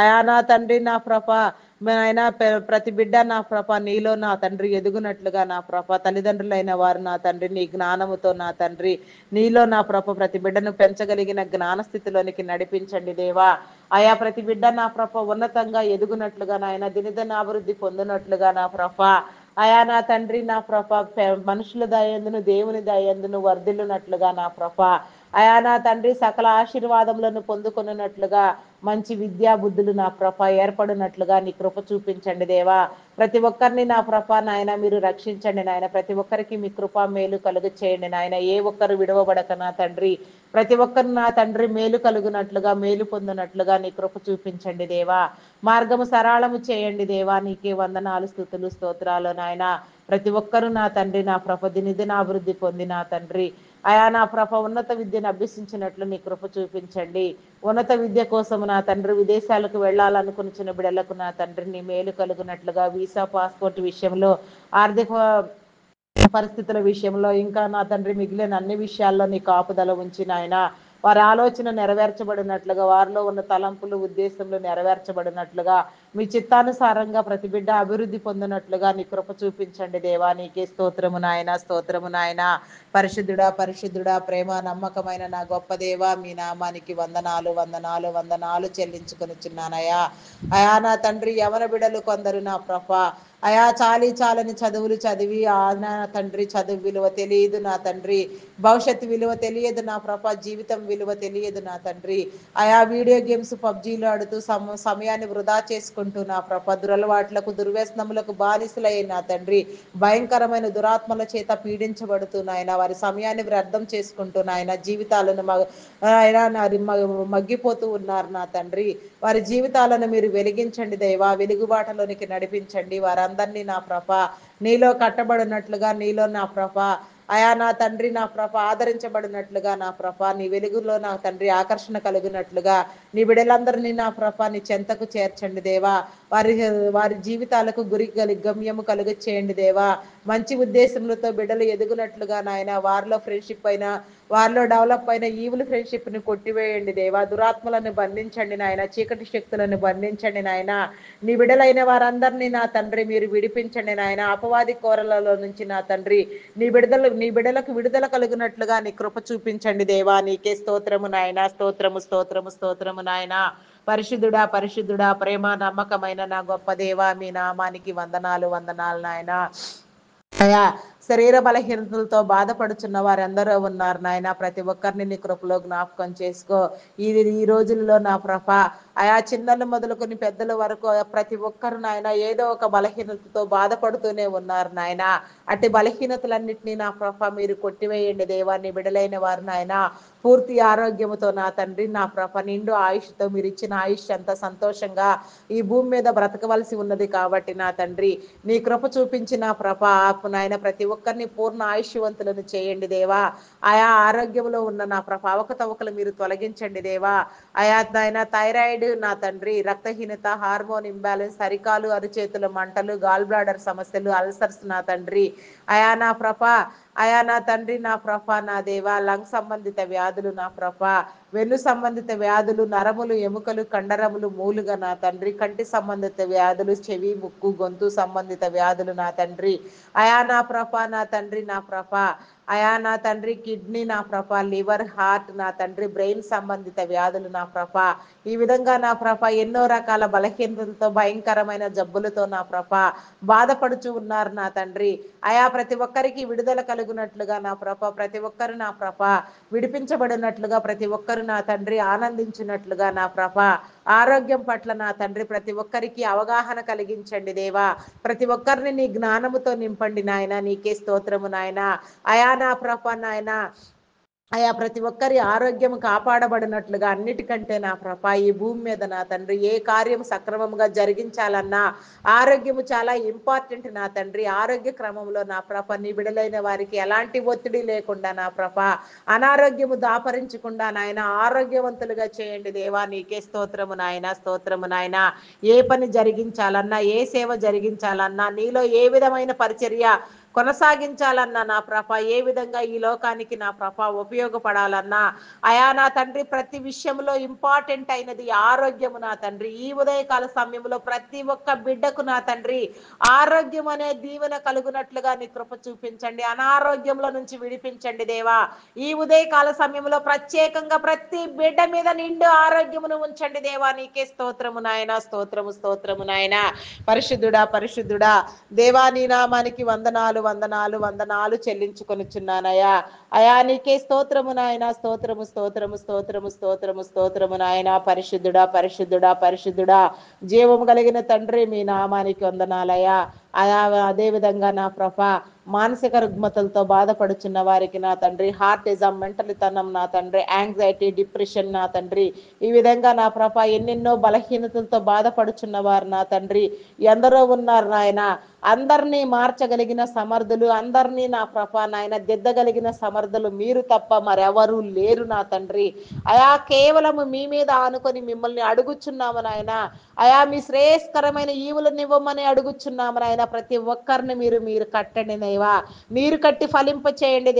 B: అయా నా తండ్రి నా ప్రభ ఆయన ప్రతి బిడ్డ నా ప్రభ నీలో నా తండ్రి ఎదుగునట్లుగా నా ప్రభ తల్లిదండ్రులైన వారు నా తండ్రి నీ జ్ఞానముతో నా తండ్రి నీలో నా ప్రభ ప్రతి బిడ్డను పెంచగలిగిన జ్ఞాన స్థితిలోనికి నడిపించండి దేవా. ఆయా ప్రతి బిడ్డ నా ప్రభ ఉన్నతంగా ఎదుగునట్లుగా నాయన దినదిన అభివృద్ధి పొందినట్లుగా నా ప్రభ అయా నా తండ్రి నా ప్రభ మనుషుల దయందును దేవుని దయందును వర్ధిల్లునట్లుగా నా ప్రభ అయా నా తండ్రి సకల ఆశీర్వాదములను పొందుకొనున్నట్లుగా మంచి విద్యా బుద్ధులు నా ప్రభ ఏర్పడినట్లుగా నీ కృప చూపించండి దేవా. ప్రతి ఒక్కరిని నా ప్రభ నాయన మీరు రక్షించండి నాయన. ప్రతి ఒక్కరికి మీ కృప మేలు కలుగు చేయండి నాయన. ఏ ఒక్కరు విడవబడక నా తండ్రి ప్రతి ఒక్కరు నా తండ్రి మేలు కలుగునట్లుగా మేలు పొందినట్లుగా నీ కృప చూపించండి దేవా. మార్గము సరళము చేయండి దేవా. నీకే వందనాలు స్తుతులు స్తోత్రాలు నాయన. ప్రతి ఒక్కరూ నా తండ్రి నా ప్రభ దినదిన అభివృద్ధి పొంది నా తండ్రి అయా నా ప్రభ ఉన్నత విద్యను అభ్యసించినట్లు నీ కృప చూపించండి. ఉన్నత విద్య కోసం నా తండ్రి విదేశాలకు వెళ్ళాలనుకున్న బిడ్డలకు నా తండ్రి నీ మేలు కలుగునట్లుగా వీసా పాస్పోర్ట్ విషయంలో ఆర్థిక పరిస్థితుల విషయంలో ఇంకా నా తండ్రి మిగిలిన అన్ని విషయాల్లో నీ కాపుదల ఉంచి నాయన వారి ఆలోచన నెరవేర్చబడినట్లుగా, వారిలో ఉన్న తలంపులు ఉద్దేశములు నెరవేర్చబడినట్లుగా, మీ చిత్తానుసారంగా ప్రతి బిడ్డ అభివృద్ధి పొందినట్లుగా నీ కృప చూపించండి దేవా. నీకే స్తోత్రము నాయన, స్తోత్రము నాయన. పరిశుద్ధుడా, పరిశుద్ధుడా, ప్రేమ నమ్మకమైన నా గొప్ప దేవ, మీ నామానికి వందనాలు, వందనాలు, వందనాలు చెల్లించుకొనిచున్నానయ్యా. అయా నా తండ్రి, యవన బిడలు కొందరు నా ప్రభ అయా చాలని చదువులు చదివి నా తండ్రి చదువు విలువ తెలియదు నా తండ్రి, భవిష్యత్తు విలువ తెలియదు నా ప్రభ, జీవితం విలువ తెలియదు నా తండ్రి. ఆయా వీడియో గేమ్స్ పబ్జీలు ఆడుతూ సమయాన్ని వృధా చేసుకుంటూ నా ప్రభ, దురలవాట్లకు దుర్వ్యసనములకు బానిసలయ్యే నా తండ్రి, భయంకరమైన దురాత్మల చేత పీడించబడుతూ నాయన వారి సమయాన్ని వ్యర్థం చేసుకుంటూ నాయన జీవితాలను మగ్గిపోతూ ఉన్నారు నా తండ్రి. వారి జీవితాలను మీరు వెలిగించండి దేవా, వెలుగుబాటలోనికి నడిపించండి వారందరినీ నా ప్రభ. నీలో కట్టబడినట్లుగా, నీలో నా ప్రభ అయా నా తండ్రి నా ప్రభ ఆదరించబడినట్లుగా నా ప్రభ, నీ వెలుగులో నా తండ్రి ఆకర్షణ కలిగినట్లుగా నీ బిడలందరినీ నా ప్రభ నీ చెంతకు చేర్చండి దేవా. వారి వారి జీవితాలకు గమ్యము కలుగ చేయండి దేవా. మంచి ఉద్దేశములతో బిడ్డలు ఎదుగునట్లుగా నాయన వారిలో ఫ్రెండ్షిప్ అయినా, వారిలో డెవలప్ అయిన ఈవులు ఫ్రెండ్షిప్ ని కొట్టివేయండి దేవా. దురాత్మలను బంధించండి నాయన, చీకటి శక్తులను బంధించండి నాయన. నీ బిడలైన వారందరినీ నా తండ్రి మీరు విడిపించండి నాయన, అపవాది కోరలలో నుంచి నా తండ్రి నీ బిడలకు విడుదల కలుగునట్లుగా నీ కృప చూపించండి దేవా. నీకే స్తోత్రము నాయన, స్తోత్రము, స్తోత్రము, స్తోత్రము నాయన. పరిశుద్ధుడా, పరిశుద్ధుడా, ప్రేమ నమ్మకమైన నా గొప్ప దేవా, మీ నామానికి వందనాలు, వందనాలు నాయన. అయా శరీర బలహీనతలతో బాధపడుచున్న వారందరూ ఉన్నారు నాయన, ప్రతి ఒక్కరిని నీ కృపలో జ్ఞాపకం చేసుకో. ఈ రోజుల్లో నా ప్రభ ఆయా చిన్నలు మొదలుకొని పెద్దల వరకు ప్రతి ఒక్కరు నాయన ఏదో ఒక బలహీనతతో బాధపడుతూనే ఉన్నారు నాయన. అట్టి బలహీనతలన్నింటినీ నా ప్రభ మీరు కొట్టివేయండి దేవాన్ని. బిడలైన వారు నాయన పూర్తి ఆరోగ్యముతో నా తండ్రి నా ప్రభ నిండు ఆయుష్తో మీరు ఇచ్చిన ఆయుష్ అంత సంతోషంగా ఈ భూమి మీద బ్రతకవలసి ఉన్నది కాబట్టి నా తండ్రి నీ కృప చూపించిన ప్రభ నాయన ప్రతి ఒక్కరిని పూర్ణ ఆయుష్వంతులను చేయండి దేవా. ఆయా ఆరోగ్యంలో ఉన్న నా ప్రభ అవకతవకలు మీరు తొలగించండి దేవా. ఆయా నాయన థైరాయిడ్ నా తండ్రి, రక్తహీనత, హార్మోన్ ఇంబ్యాలెన్స్, అరికాలు అరిచేతుల మంటలు, గాల్ బ్లాడర్ సమస్యలు, అల్సర్స్ నా తండ్రి, ఆయా నా ప్రభ అయా నా తండ్రి నా ప్రభ నా దేవా, లంగ్ సంబంధిత వ్యాధులు నా ప్రభ, వెన్ను సంబంధిత వ్యాధులు, నరములు, ఎముకలు, కండరములు, మూలుగా నా తండ్రి, కంటి సంబంధిత వ్యాధులు, చెవి, ముక్కు, గొంతు సంబంధిత వ్యాధులు నా తండ్రి, అయా నా ప్రభ నా తండ్రి నా ప్రభ, అయా నా తండ్రి కిడ్నీ నా ప్రభ, లివర్, హార్ట్ నా తండ్రి, బ్రెయిన్ సంబంధిత వ్యాధులు నా ప్రభ, ఈ విధంగా నా ప్రభ ఎన్నో రకాల బలహీనతలతో భయంకరమైన జబ్బులతో నా ప్రభ బాధపడుచు ఉన్నారు నా తండ్రి. అయా ప్రతి ఒక్కరికి విడుదల కలుగునట్లుగా నా ప్రభ, ప్రతి ఒక్కరు నా ప్రభ విడిపించబడినట్లుగా, ప్రతి ఒక్కరు నా తండ్రి ఆనందించినట్లుగా నా ప్రభ ఆరోగ్యం పట్ల నా తండ్రి ప్రతి ఒక్కరికి అవగాహన కలిగించండి దేవా. ప్రతి ఒక్కరిని నీ జ్ఞానముతో నింపండి నాయన. నీకే స్తోత్రము నాయన. అయా నా ప్రభ నాయన అయా ప్రతి ఒక్కరి ఆరోగ్యం కాపాడబడినట్లుగా అన్నిటికంటే నా ప్రభ ఈ భూమి మీద నా తండ్రి ఏ కార్యం సక్రమంగా జరిగించాలన్నా ఆరోగ్యము చాలా ఇంపార్టెంట్ నా తండ్రి. ఆరోగ్య క్రమంలో నా ప్రభ నీ బిడలైన వారికి ఎలాంటి ఒత్తిడి లేకుండా నా ప్రభ అనారోగ్యము దాపరించకుండా నాయన ఆరోగ్యవంతులుగా చేయండి దేవా. నీకే స్తోత్రము నాయన, స్తోత్రము నాయన. ఏ పని జరిగించాలన్నా, ఏ సేవ జరిగించాలన్నా, నీలో ఏ విధమైన పరిచర్య కొనసాగించాలన్నా నా ప్రభ, ఏ విధంగా ఈ లోకానికి నా ప్రభ ఉపయోగపడాలన్నా అయా నా తండ్రి ప్రతి విషయంలో ఇంపార్టెంట్ అయినది ఆరోగ్యము నా తండ్రి. ఈ ఉదయకాల సమయంలో ప్రతి ఒక్క బిడ్డకు నా తండ్రి ఆరోగ్యం అనే దీవెన కలుగునట్లుగా నీ కృప చూపించండి. అనారోగ్యంలో నుంచి విడిపించండి దేవా. ఈ ఉదయకాల సమయంలో ప్రత్యేకంగా ప్రతి బిడ్డ మీద నిండు ఆరోగ్యమును ఉంచండి దేవా. నీకే స్తోత్రము నాయన, స్తోత్రము, స్తోత్రము నాయన. పరిశుద్ధుడా, పరిశుద్ధుడా దేవా, నీ నామానికి వందనాలు, వందనాలు, వందనాలు చెల్లించుకొనిచున్నానయ్యా. అయా నీకే స్తోత్రము నాయన, స్తోత్రము, స్తోత్రము, స్తోత్రము, స్తోత్రము, స్తోత్రము నాయన. పరిశుద్ధుడా, పరిశుద్ధుడా, పరిశుద్ధుడా, జీవము కలిగిన తండ్రి మీ నామానికి వందనాలయ్యా. అదే విధంగా నా ప్రభ మానసిక రుగ్మతలతో బాధపడుచున్న వారికి నా తండ్రి, హార్టిజం, మెంటలితనం నా తండ్రి, యాంగ్జైటీ, డిప్రెషన్ నా తండ్రి, ఈ విధంగా నా ప్రభ ఎన్నెన్నో బలహీనతలతో బాధపడుచున్న వారు నా తండ్రి ఎందరో ఉన్నారు నాయన. అందరినీ మార్చగలిగిన సమర్థులు, అందరినీ నా ప్రభ నాయన దిద్దగలిగిన సమర్థులు మీరు తప్ప మరెవరు లేరు నా తండ్రి. అయా కేవలము మీ మీద ఆనుకొని మిమ్మల్ని అడుగుచున్నాము నాయన. అయా మీ శ్రేయస్కరమైన ఈవులను ఇవ్వమని అడుగుచున్నాము నాయన. ప్రతి ఒక్కరిని మీరు కట్టండి దేవా. మీరు కట్టి ఫలింప చేయండి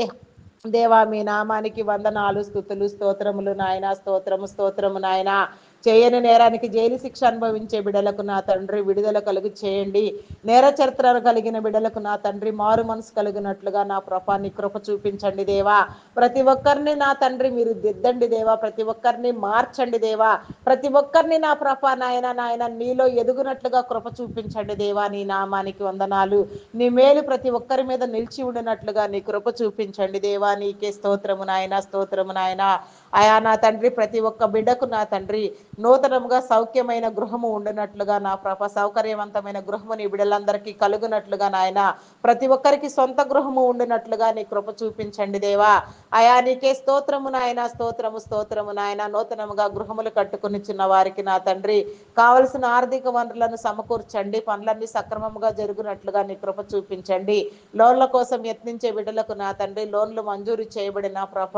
B: దేవా మీ నామానికి వందనాలు, స్తుతులు, స్తోత్రములు నాయన, స్తోత్రము స్తోత్రము నాయన. చేయని నేరానికి జైలు శిక్ష అనుభవించే బిడ్డలకు నా తండ్రి విడుదల కలుగు చేయండి. నేర చరిత్ర కలిగిన బిడ్డలకు నా తండ్రి మారు మనసు కలిగినట్లుగా నా ప్రభాని కృప చూపించండి దేవా. ప్రతి ఒక్కరిని నా తండ్రి మీరు దిద్దండి దేవా, ప్రతి ఒక్కరిని మార్చండి దేవా, ప్రతి ఒక్కరిని నా ప్రభా నాయన నీలో ఎదుగునట్లుగా కృప చూపించండి దేవా. నీ నామానికి వందనాలు. నీ మేలు ప్రతి ఒక్కరి మీద నిలిచి ఉండినట్లుగా నీ కృప చూపించండి దేవా. నీకే స్తోత్రము నాయన, స్తోత్రము నాయన. అయా నా తండ్రి ప్రతి ఒక్క బిడ్డకు నా తండ్రి నూతనముగా సౌఖ్యమైన గృహము ఉండినట్లుగా నా ప్రభ సౌకర్యవంతమైన గృహము నీ బిడ్డలందరికీ కలుగునట్లుగా నాయన, ప్రతి ఒక్కరికి సొంత గృహము ఉండినట్లుగా నీ కృప చూపించండి దేవా. అయా నీకే స్తోత్రము నాయన, స్తోత్రము స్తోత్రము నాయన. నూతనముగా గృహములు కట్టుకుని చిన్న వారికి నా తండ్రి కావలసిన ఆర్థిక వనరులను సమకూర్చండి. పనులన్నీ సక్రమముగా జరుగునట్లుగా నీ కృప చూపించండి. లోన్ల కోసం యత్నించే బిడ్డలకు నా తండ్రి లోన్లు మంజూరు చేయబడిన ప్రభ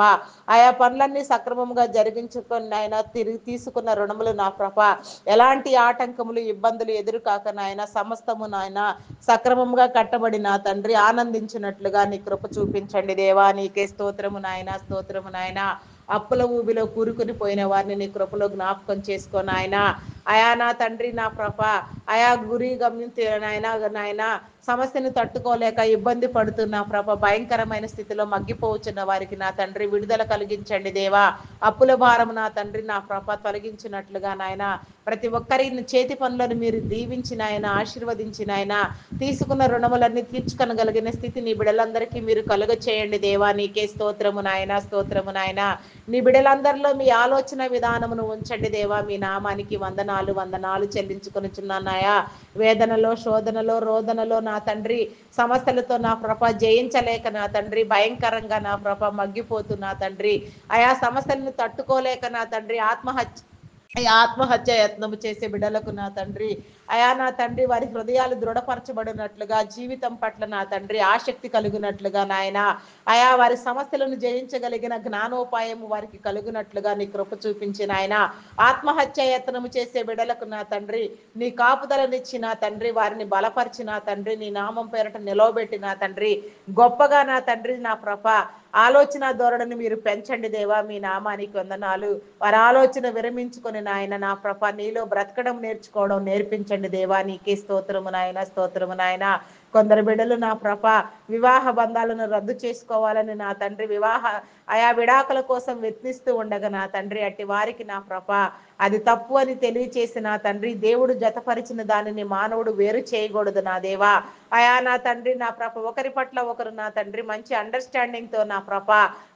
B: ఆయా పనులన్నీ సక్రమంగా జరిగించుకొని నాయన తిరిగి తీసుకున్న రుణములు నా ప్రభ ఎలాంటి ఆటంకములు ఇబ్బందులు ఎదురుకాక నాయన సమస్తము నాయన సక్రమంగా కట్టబడి నా తండ్రి ఆనందించినట్లుగా నీ కృప చూపించండి దేవా. నీకే స్తోత్రము నాయన, స్తోత్రము నాయన. అప్పుల ఊబిలో కూరుకుని పోయిన వారిని నీ కృపలో జ్ఞాపకం చేసుకో నాయన. అయా నా తండ్రి నా ప్రభ ఆయా గురి గమ్యం నాయన సమస్యను తట్టుకోలేక ఇబ్బంది పడుతున్న ప్రభ భయంకరమైన స్థితిలో మగ్గిపోవచ్చున్న వారికి నా తండ్రి విడుదల కలిగించండి దేవా. అప్పుల భారం నా తండ్రి నా ప్రభ తొలగించినట్లుగా నాయన ప్రతి ఒక్కరి చేతి పనులను మీరు దీవించిన ఆయన ఆశీర్వదించిన ఆయన తీసుకున్న రుణములన్నీ తీర్చుకొనగలిగిన స్థితి నీ బిడ్డలందరికీ మీరు కలుగ చేయండి దేవా. నీకే స్తోత్రము నాయన, స్తోత్రము నాయన. నీ బిడ్డలందరిలో మీ ఆలోచన విధానమును ఉంచండి దేవా. మీ నామానికి వందనాలు వందనాలు చెల్లించుకొనిచున్నానాయా. వేదనలో శోధనలో రోదనలో నా తండ్రి సమస్యలతో నా ప్రభ జయించలేక నా తండ్రి భయంకరంగా నా ప్రభ మగ్గిపోతూ నా తండ్రి ఆయా సమస్యలను తట్టుకోలేక నా తండ్రి ఆత్మహత్య యత్నము చేసే బిడ్డలకు నా తండ్రి అయా నా తండ్రి వారి హృదయాలు దృఢపరచబడినట్లుగా జీవితం పట్ల నా తండ్రి ఆసక్తి కలిగినట్లుగా నాయన ఆయా వారి సమస్యలను జయించగలిగిన జ్ఞానోపాయము వారికి కలుగునట్లుగా నీ కృప చూపించిన ఆయన ఆత్మహత్య యత్నము చేసే బిడ్డలకు నా తండ్రి నీ కాపుదలనిచ్చి నా తండ్రి వారిని బలపరిచి నా తండ్రి నీ నామం పేరట నిలవబెట్టి నా తండ్రి గొప్పగా నా తండ్రి నా ప్రభ ఆలోచన ధోరణిని మీరు పెంచండి దేవా. మీ నామానికి వందనాలు. వారి ఆలోచన విరమించుకొని నాయన నా ప్రభ నీలో బ్రతకడం నేర్చుకోవడం నేర్పించండి దేవా. నీకే స్తోత్రము నాయన, స్తోత్రము నాయన. కొందరు బిడ్డలు నా ప్రభ వివాహ బంధాలను రద్దు చేసుకోవాలని నా తండ్రి ఆయా విడాకుల కోసం యత్నిస్తూ ఉండగా నా తండ్రి అట్టి వారికి నా ప్రభ అది తప్పు అని తెలియచేసి నా తండ్రి దేవుడు జతపరిచిన దానిని మానవుడు వేరు చేయకూడదు నా దేవా. అయా నా తండ్రి నా ప్రభ ఒకరి పట్ల ఒకరు నా తండ్రి మంచి అండర్స్టాండింగ్ తో నా ప్రభ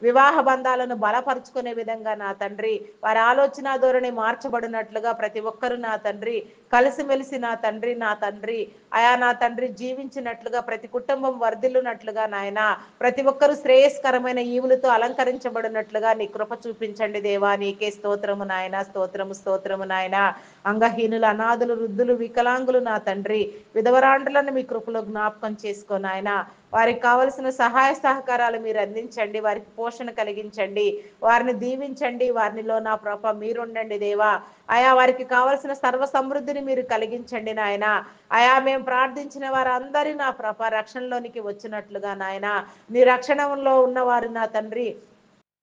B: వివాహ బంధాలను బలపరుచుకునే విధంగా నా తండ్రి వారి ఆలోచన ధోరణి మార్చబడినట్లుగా ప్రతి ఒక్కరు నా తండ్రి కలిసిమెలిసి నా తండ్రి అయా నా తండ్రి జీవించినట్లుగా ప్రతి కుటుంబం వర్ధిల్లునట్లుగా నాయన ప్రతి ఒక్కరు శ్రేయస్కరమైన ఈవులతో అలంకరించబడినట్లుగా నీ కృప చూపించండి దేవా. నీకే స్తోత్రము నాయన, స్తోత్రము స్తోత్రము నాయన. అంగహీనులు అనాథులు వృద్ధులు వికలాంగులు నా తండ్రి విధవరాండ్రులను మీ కృపలో జ్ఞాపకం చేసుకో నాయన వారికి కావలసిన సహాయ సహకారాలు మీరు అందించండి. వారికి పోషణ కలిగించండి, వారిని దీవించండి. వారినిలో నా ప్రభ మీరుండండి దేవా. ఆయా వారికి కావలసిన సర్వ సమృద్ధిని మీరు కలిగించండి నాయన. ఆయా మేము ప్రార్థించిన వారందరి నా ప్రభ రక్షణలోనికి వచ్చినట్లుగా నాయన నీ రక్షణలో ఉన్నవారు నా తండ్రి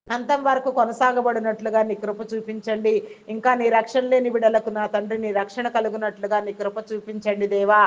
B: అంతం వరకు కొనసాగబడినట్లుగా నీ కృప చూపించండి. ఇంకా నీ రక్షణ లేని బిడ్డలకు నా తండ్రి నీ రక్షణ కలుగునట్లుగా నీ కృప చూపించండి దేవా.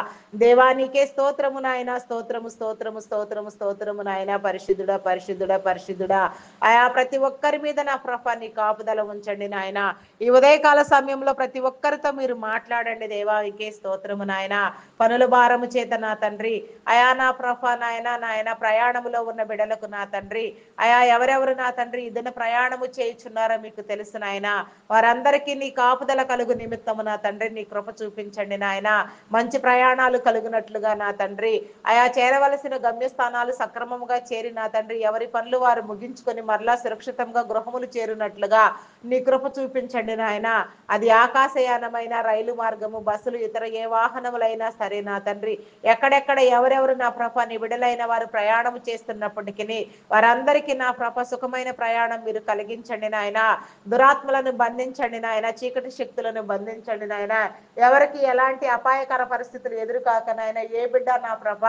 B: దేవా నీకే స్తోత్రము నాయన, స్తోత్రము స్తోత్రము స్తోత్రము స్తోత్రము నాయన. పరిశుద్ధుడా పరిశుద్ధుడా పరిశుద్ధుడా ఆయా ప్రతి ఒక్కరి మీద నా ప్రభ నీ కాపుదల ఉంచండి నాయన. ఈ ఉదయకాల సమయంలో ప్రతి ఒక్కరితో మీరు మాట్లాడండి దేవా. నీకే స్తోత్రము నాయన. పనుల భారము చేత నా తండ్రి అయా నా ప్రభ నాయన ప్రయాణములో ఉన్న బిడ్డలకు నా తండ్రి అయా ఎవరెవరు నా తండ్రి ఇదన ప్రయాణము చేయుచున్నారో మీకు తెలుసు నాయన. వారందరికీ నీ కాపుదల కలుగు నిమిత్తము నా తండ్రి నీ కృప చూపించండి నాయన. మంచి ప్రయాణాలు కలుగునట్లుగా నా తండ్రి ఆయా చేరవలసిన గమ్యస్థానాలు సక్రమముగా చేరి నా తండ్రి ఎవరి పనులు వారు ముగించుకొని మరలా సురక్షితంగా గృహములు చేరునట్లుగా నీ కృప చూపించండి నాయన. అది ఆకాశయానమైన రైలు మార్గము బస్సులు ఇతర ఏ వాహనములైనా సరే నా తండ్రి ఎక్కడెక్కడ ఎవరెవరు నా ప్రభ నీ బిడలైన వారు ప్రయాణము చేస్తున్నప్పటికీ వారందరికీ నా ప్రభ సుఖమైన ప్రయాణం ప్రయాణం మీరు కలిగించండి నాయన. దురాత్మలను బంధించండి నాయన, చీకటి శక్తులను బంధించండి నాయన. ఎవరికి ఎలాంటి అపాయకర పరిస్థితులు ఎదురుకాక నాయన, ఏ బిడ్డ నా ప్రభ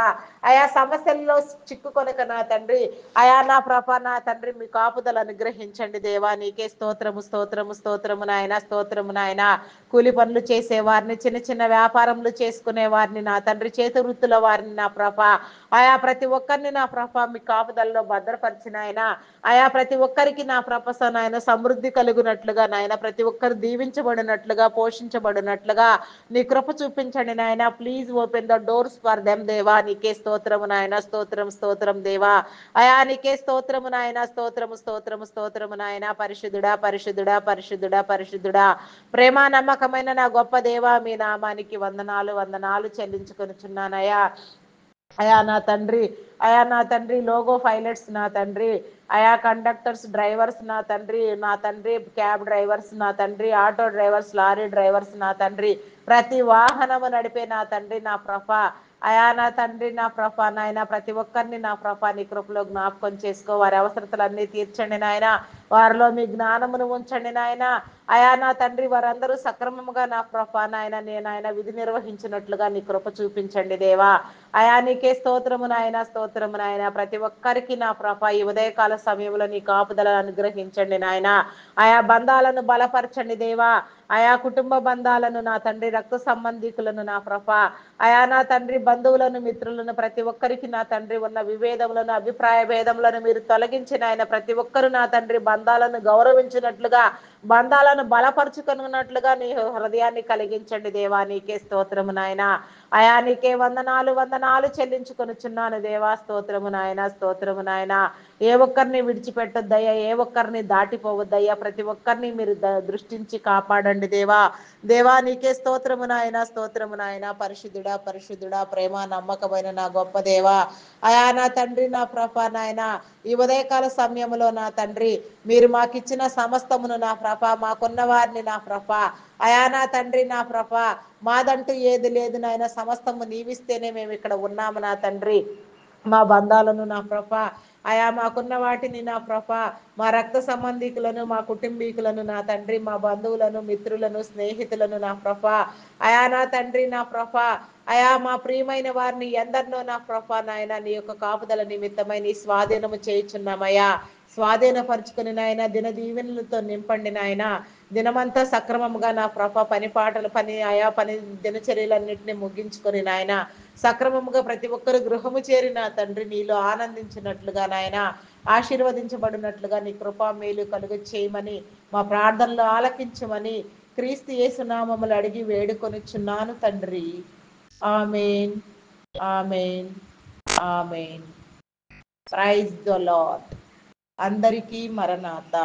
B: ఆయా సమస్యల్లో చిక్కుకొనక నా తండ్రి, అయా నా ప్రభ నా తండ్రి మీ కాపుదలు అనుగ్రహించండి దేవా. నీకే స్తోత్రము స్తోత్రము స్తోత్రము నాయన, స్తోత్రము నాయన. కూలి పనులు చేసే వారిని, చిన్న చిన్న వ్యాపారములు చేసుకునే వారిని నా తండ్రి, చేతి వృత్తుల వారిని నా ప్రభ, ఆయా ప్రతి ఒక్కరిని నా ప్రభ మీ కాపుదలలో భద్రపరిచిన ఆయన, ఆయా ప్రతి ఒక్కరికి నా ప్రభ నాయన సమృద్ధి కలుగునట్లుగా నాయన, ప్రతి ఒక్కరు దీవించబడినట్లుగా, పోషించబడినట్లుగా నీ కృప చూపించండి నాయన. Please open the doors for them దేవా. నీకే స్తోత్రము నాయన, స్తోత్రం స్తోత్రం దేవా. అయా నీకే స్తోత్రము నాయన, స్తోత్రము స్తోత్రము స్తోత్రము నాయన. పరిశుద్ధుడా పరిశుద్ధుడా పరిశుద్ధుడా పరిశుద్ధుడా, ప్రేమ నమ్మకమైన నా గొప్ప దేవా, మీ నామానికి వందనాలు వందనాలు చెల్లించుకొనిచున్నానయ్యా. అయా నా తండ్రి, అయా నా తండ్రి, లోగో పైలట్స్ నా తండ్రి, అయా కండక్టర్స్, డ్రైవర్స్ నా తండ్రి, నా తండ్రి క్యాబ్ డ్రైవర్స్ నా తండ్రి, ఆటో డ్రైవర్స్, లారీ డ్రైవర్స్ నా తండ్రి, ప్రతి వాహనము నడిపే నా తండ్రి నా ప్రభ, అయా నా తండ్రి నా ప్రభ నాయన, ప్రతి ఒక్కరిని నా ప్రభ నీ కృపలో జ్ఞాపకం చేసుకో, వారి అవసరతలన్నీ తీర్చండి నాయన, వారిలో మీ జ్ఞానమును ఉంచండి నాయన. అయా నా తండ్రి, వారందరూ సక్రమముగా నా ప్రభ నాయన నేను ఆయన విధి నిర్వహించినట్లుగా నీ కృప చూపించండి దేవా. అయా నీకే స్తోత్రము నాయన, స్తోత్రము నాయన. ప్రతి ఒక్కరికి నా ప్రభ ఈ ఉదయకాల సమయంలో నీ కాపుదల అనుగ్రహించండి నాయన. ఆయా బంధాలను బలపరచండి దేవా. ఆయా కుటుంబ బంధాలను నా తండ్రి, రక్త సంబంధికులను నా ప్రభ, అయా నా తండ్రి బంధువులను, మిత్రులను, ప్రతి ఒక్కరికి నా తండ్రి ఉన్న విభేదములను, అభిప్రాయ భేదములను మీరు తొలగించిన ఆయన, ప్రతి ఒక్కరు నా తండ్రి బంధాలను గౌరవించినట్లుగా, బంధాలను బలపరుచుకున్నట్లుగా నీ హృదయాన్ని కలిగించండి దేవా. నీకే స్తోత్రము నాయన. అయా నీకే వందనాలు వందనాలు చెల్లించుకొనుచున్నాను దేవా. స్తోత్రము నాయన, స్తోత్రము నాయన. ఏ ఒక్కరిని విడిచిపెట్టొద్దయ్యా, ఏ ఒక్కరిని దాటిపోవద్దయ్యా, ప్రతి ఒక్కరిని మీరు దృష్టించి కాపాడండి దేవా. దేవా నీకే స్తోత్రము నాయన, స్తోత్రము నాయన. పరిశుద్ధుడా పరిశుద్ధుడా, ప్రేమ నమ్మకమైన నా గొప్ప దేవా, అయా నా తండ్రి నా ప్రభ నాయన, ఈ ఉదయకాల సమయంలో నా తండ్రి మీరు మాకిచ్చిన సమస్తమును నా ప్రభ, మాకున్న వారిని నా ప్రభ, అయా నా తండ్రి నా ప్రభ, మాదంటూ ఏది లేదు నాయన, సమస్తము నీవిస్తేనే మేము ఇక్కడ ఉన్నాము నా తండ్రి. మా బంధాలను నా ప్రభ, అయా మాకున్న వాటిని నా ప్రభ, మా రక్త సంబంధికులను, మా కుటుంబీకులను నా తండ్రి, మా బంధువులను, మిత్రులను, స్నేహితులను నా ప్రభ, అయా నా తండ్రి నా ప్రభ, అయా మా ప్రియమైన వారిని ఎందరినో నా ప్రభ నాయన నీ యొక్క కాపుదల నిమిత్తమై నీ స్వాధీనము చేయుచున్నామయ్యా. స్వాధీనపరుచుకుని నాయన దిన దీవెనలతో నింపండి నాయన. దినమంతా సక్రమముగా నా ప్రభ పని పాటలు ఆయా పని దినచర్యలన్నింటినీ ముగించుకొని నాయన సక్రమముగా ప్రతి ఒక్కరు గృహము చేరి నా తండ్రి నీలో ఆనందించినట్లుగా నాయన, ఆశీర్వదించబడినట్లుగా నీ కృపా మేలు కలుగు చేయమని, మా ప్రార్థనలు ఆలకించమని క్రీస్తు యేసు నామములు అడిగి వేడుకొనిచున్నాను తండ్రి. Amen, amen, amen. Praise the lord. అందరికీ మరణాత.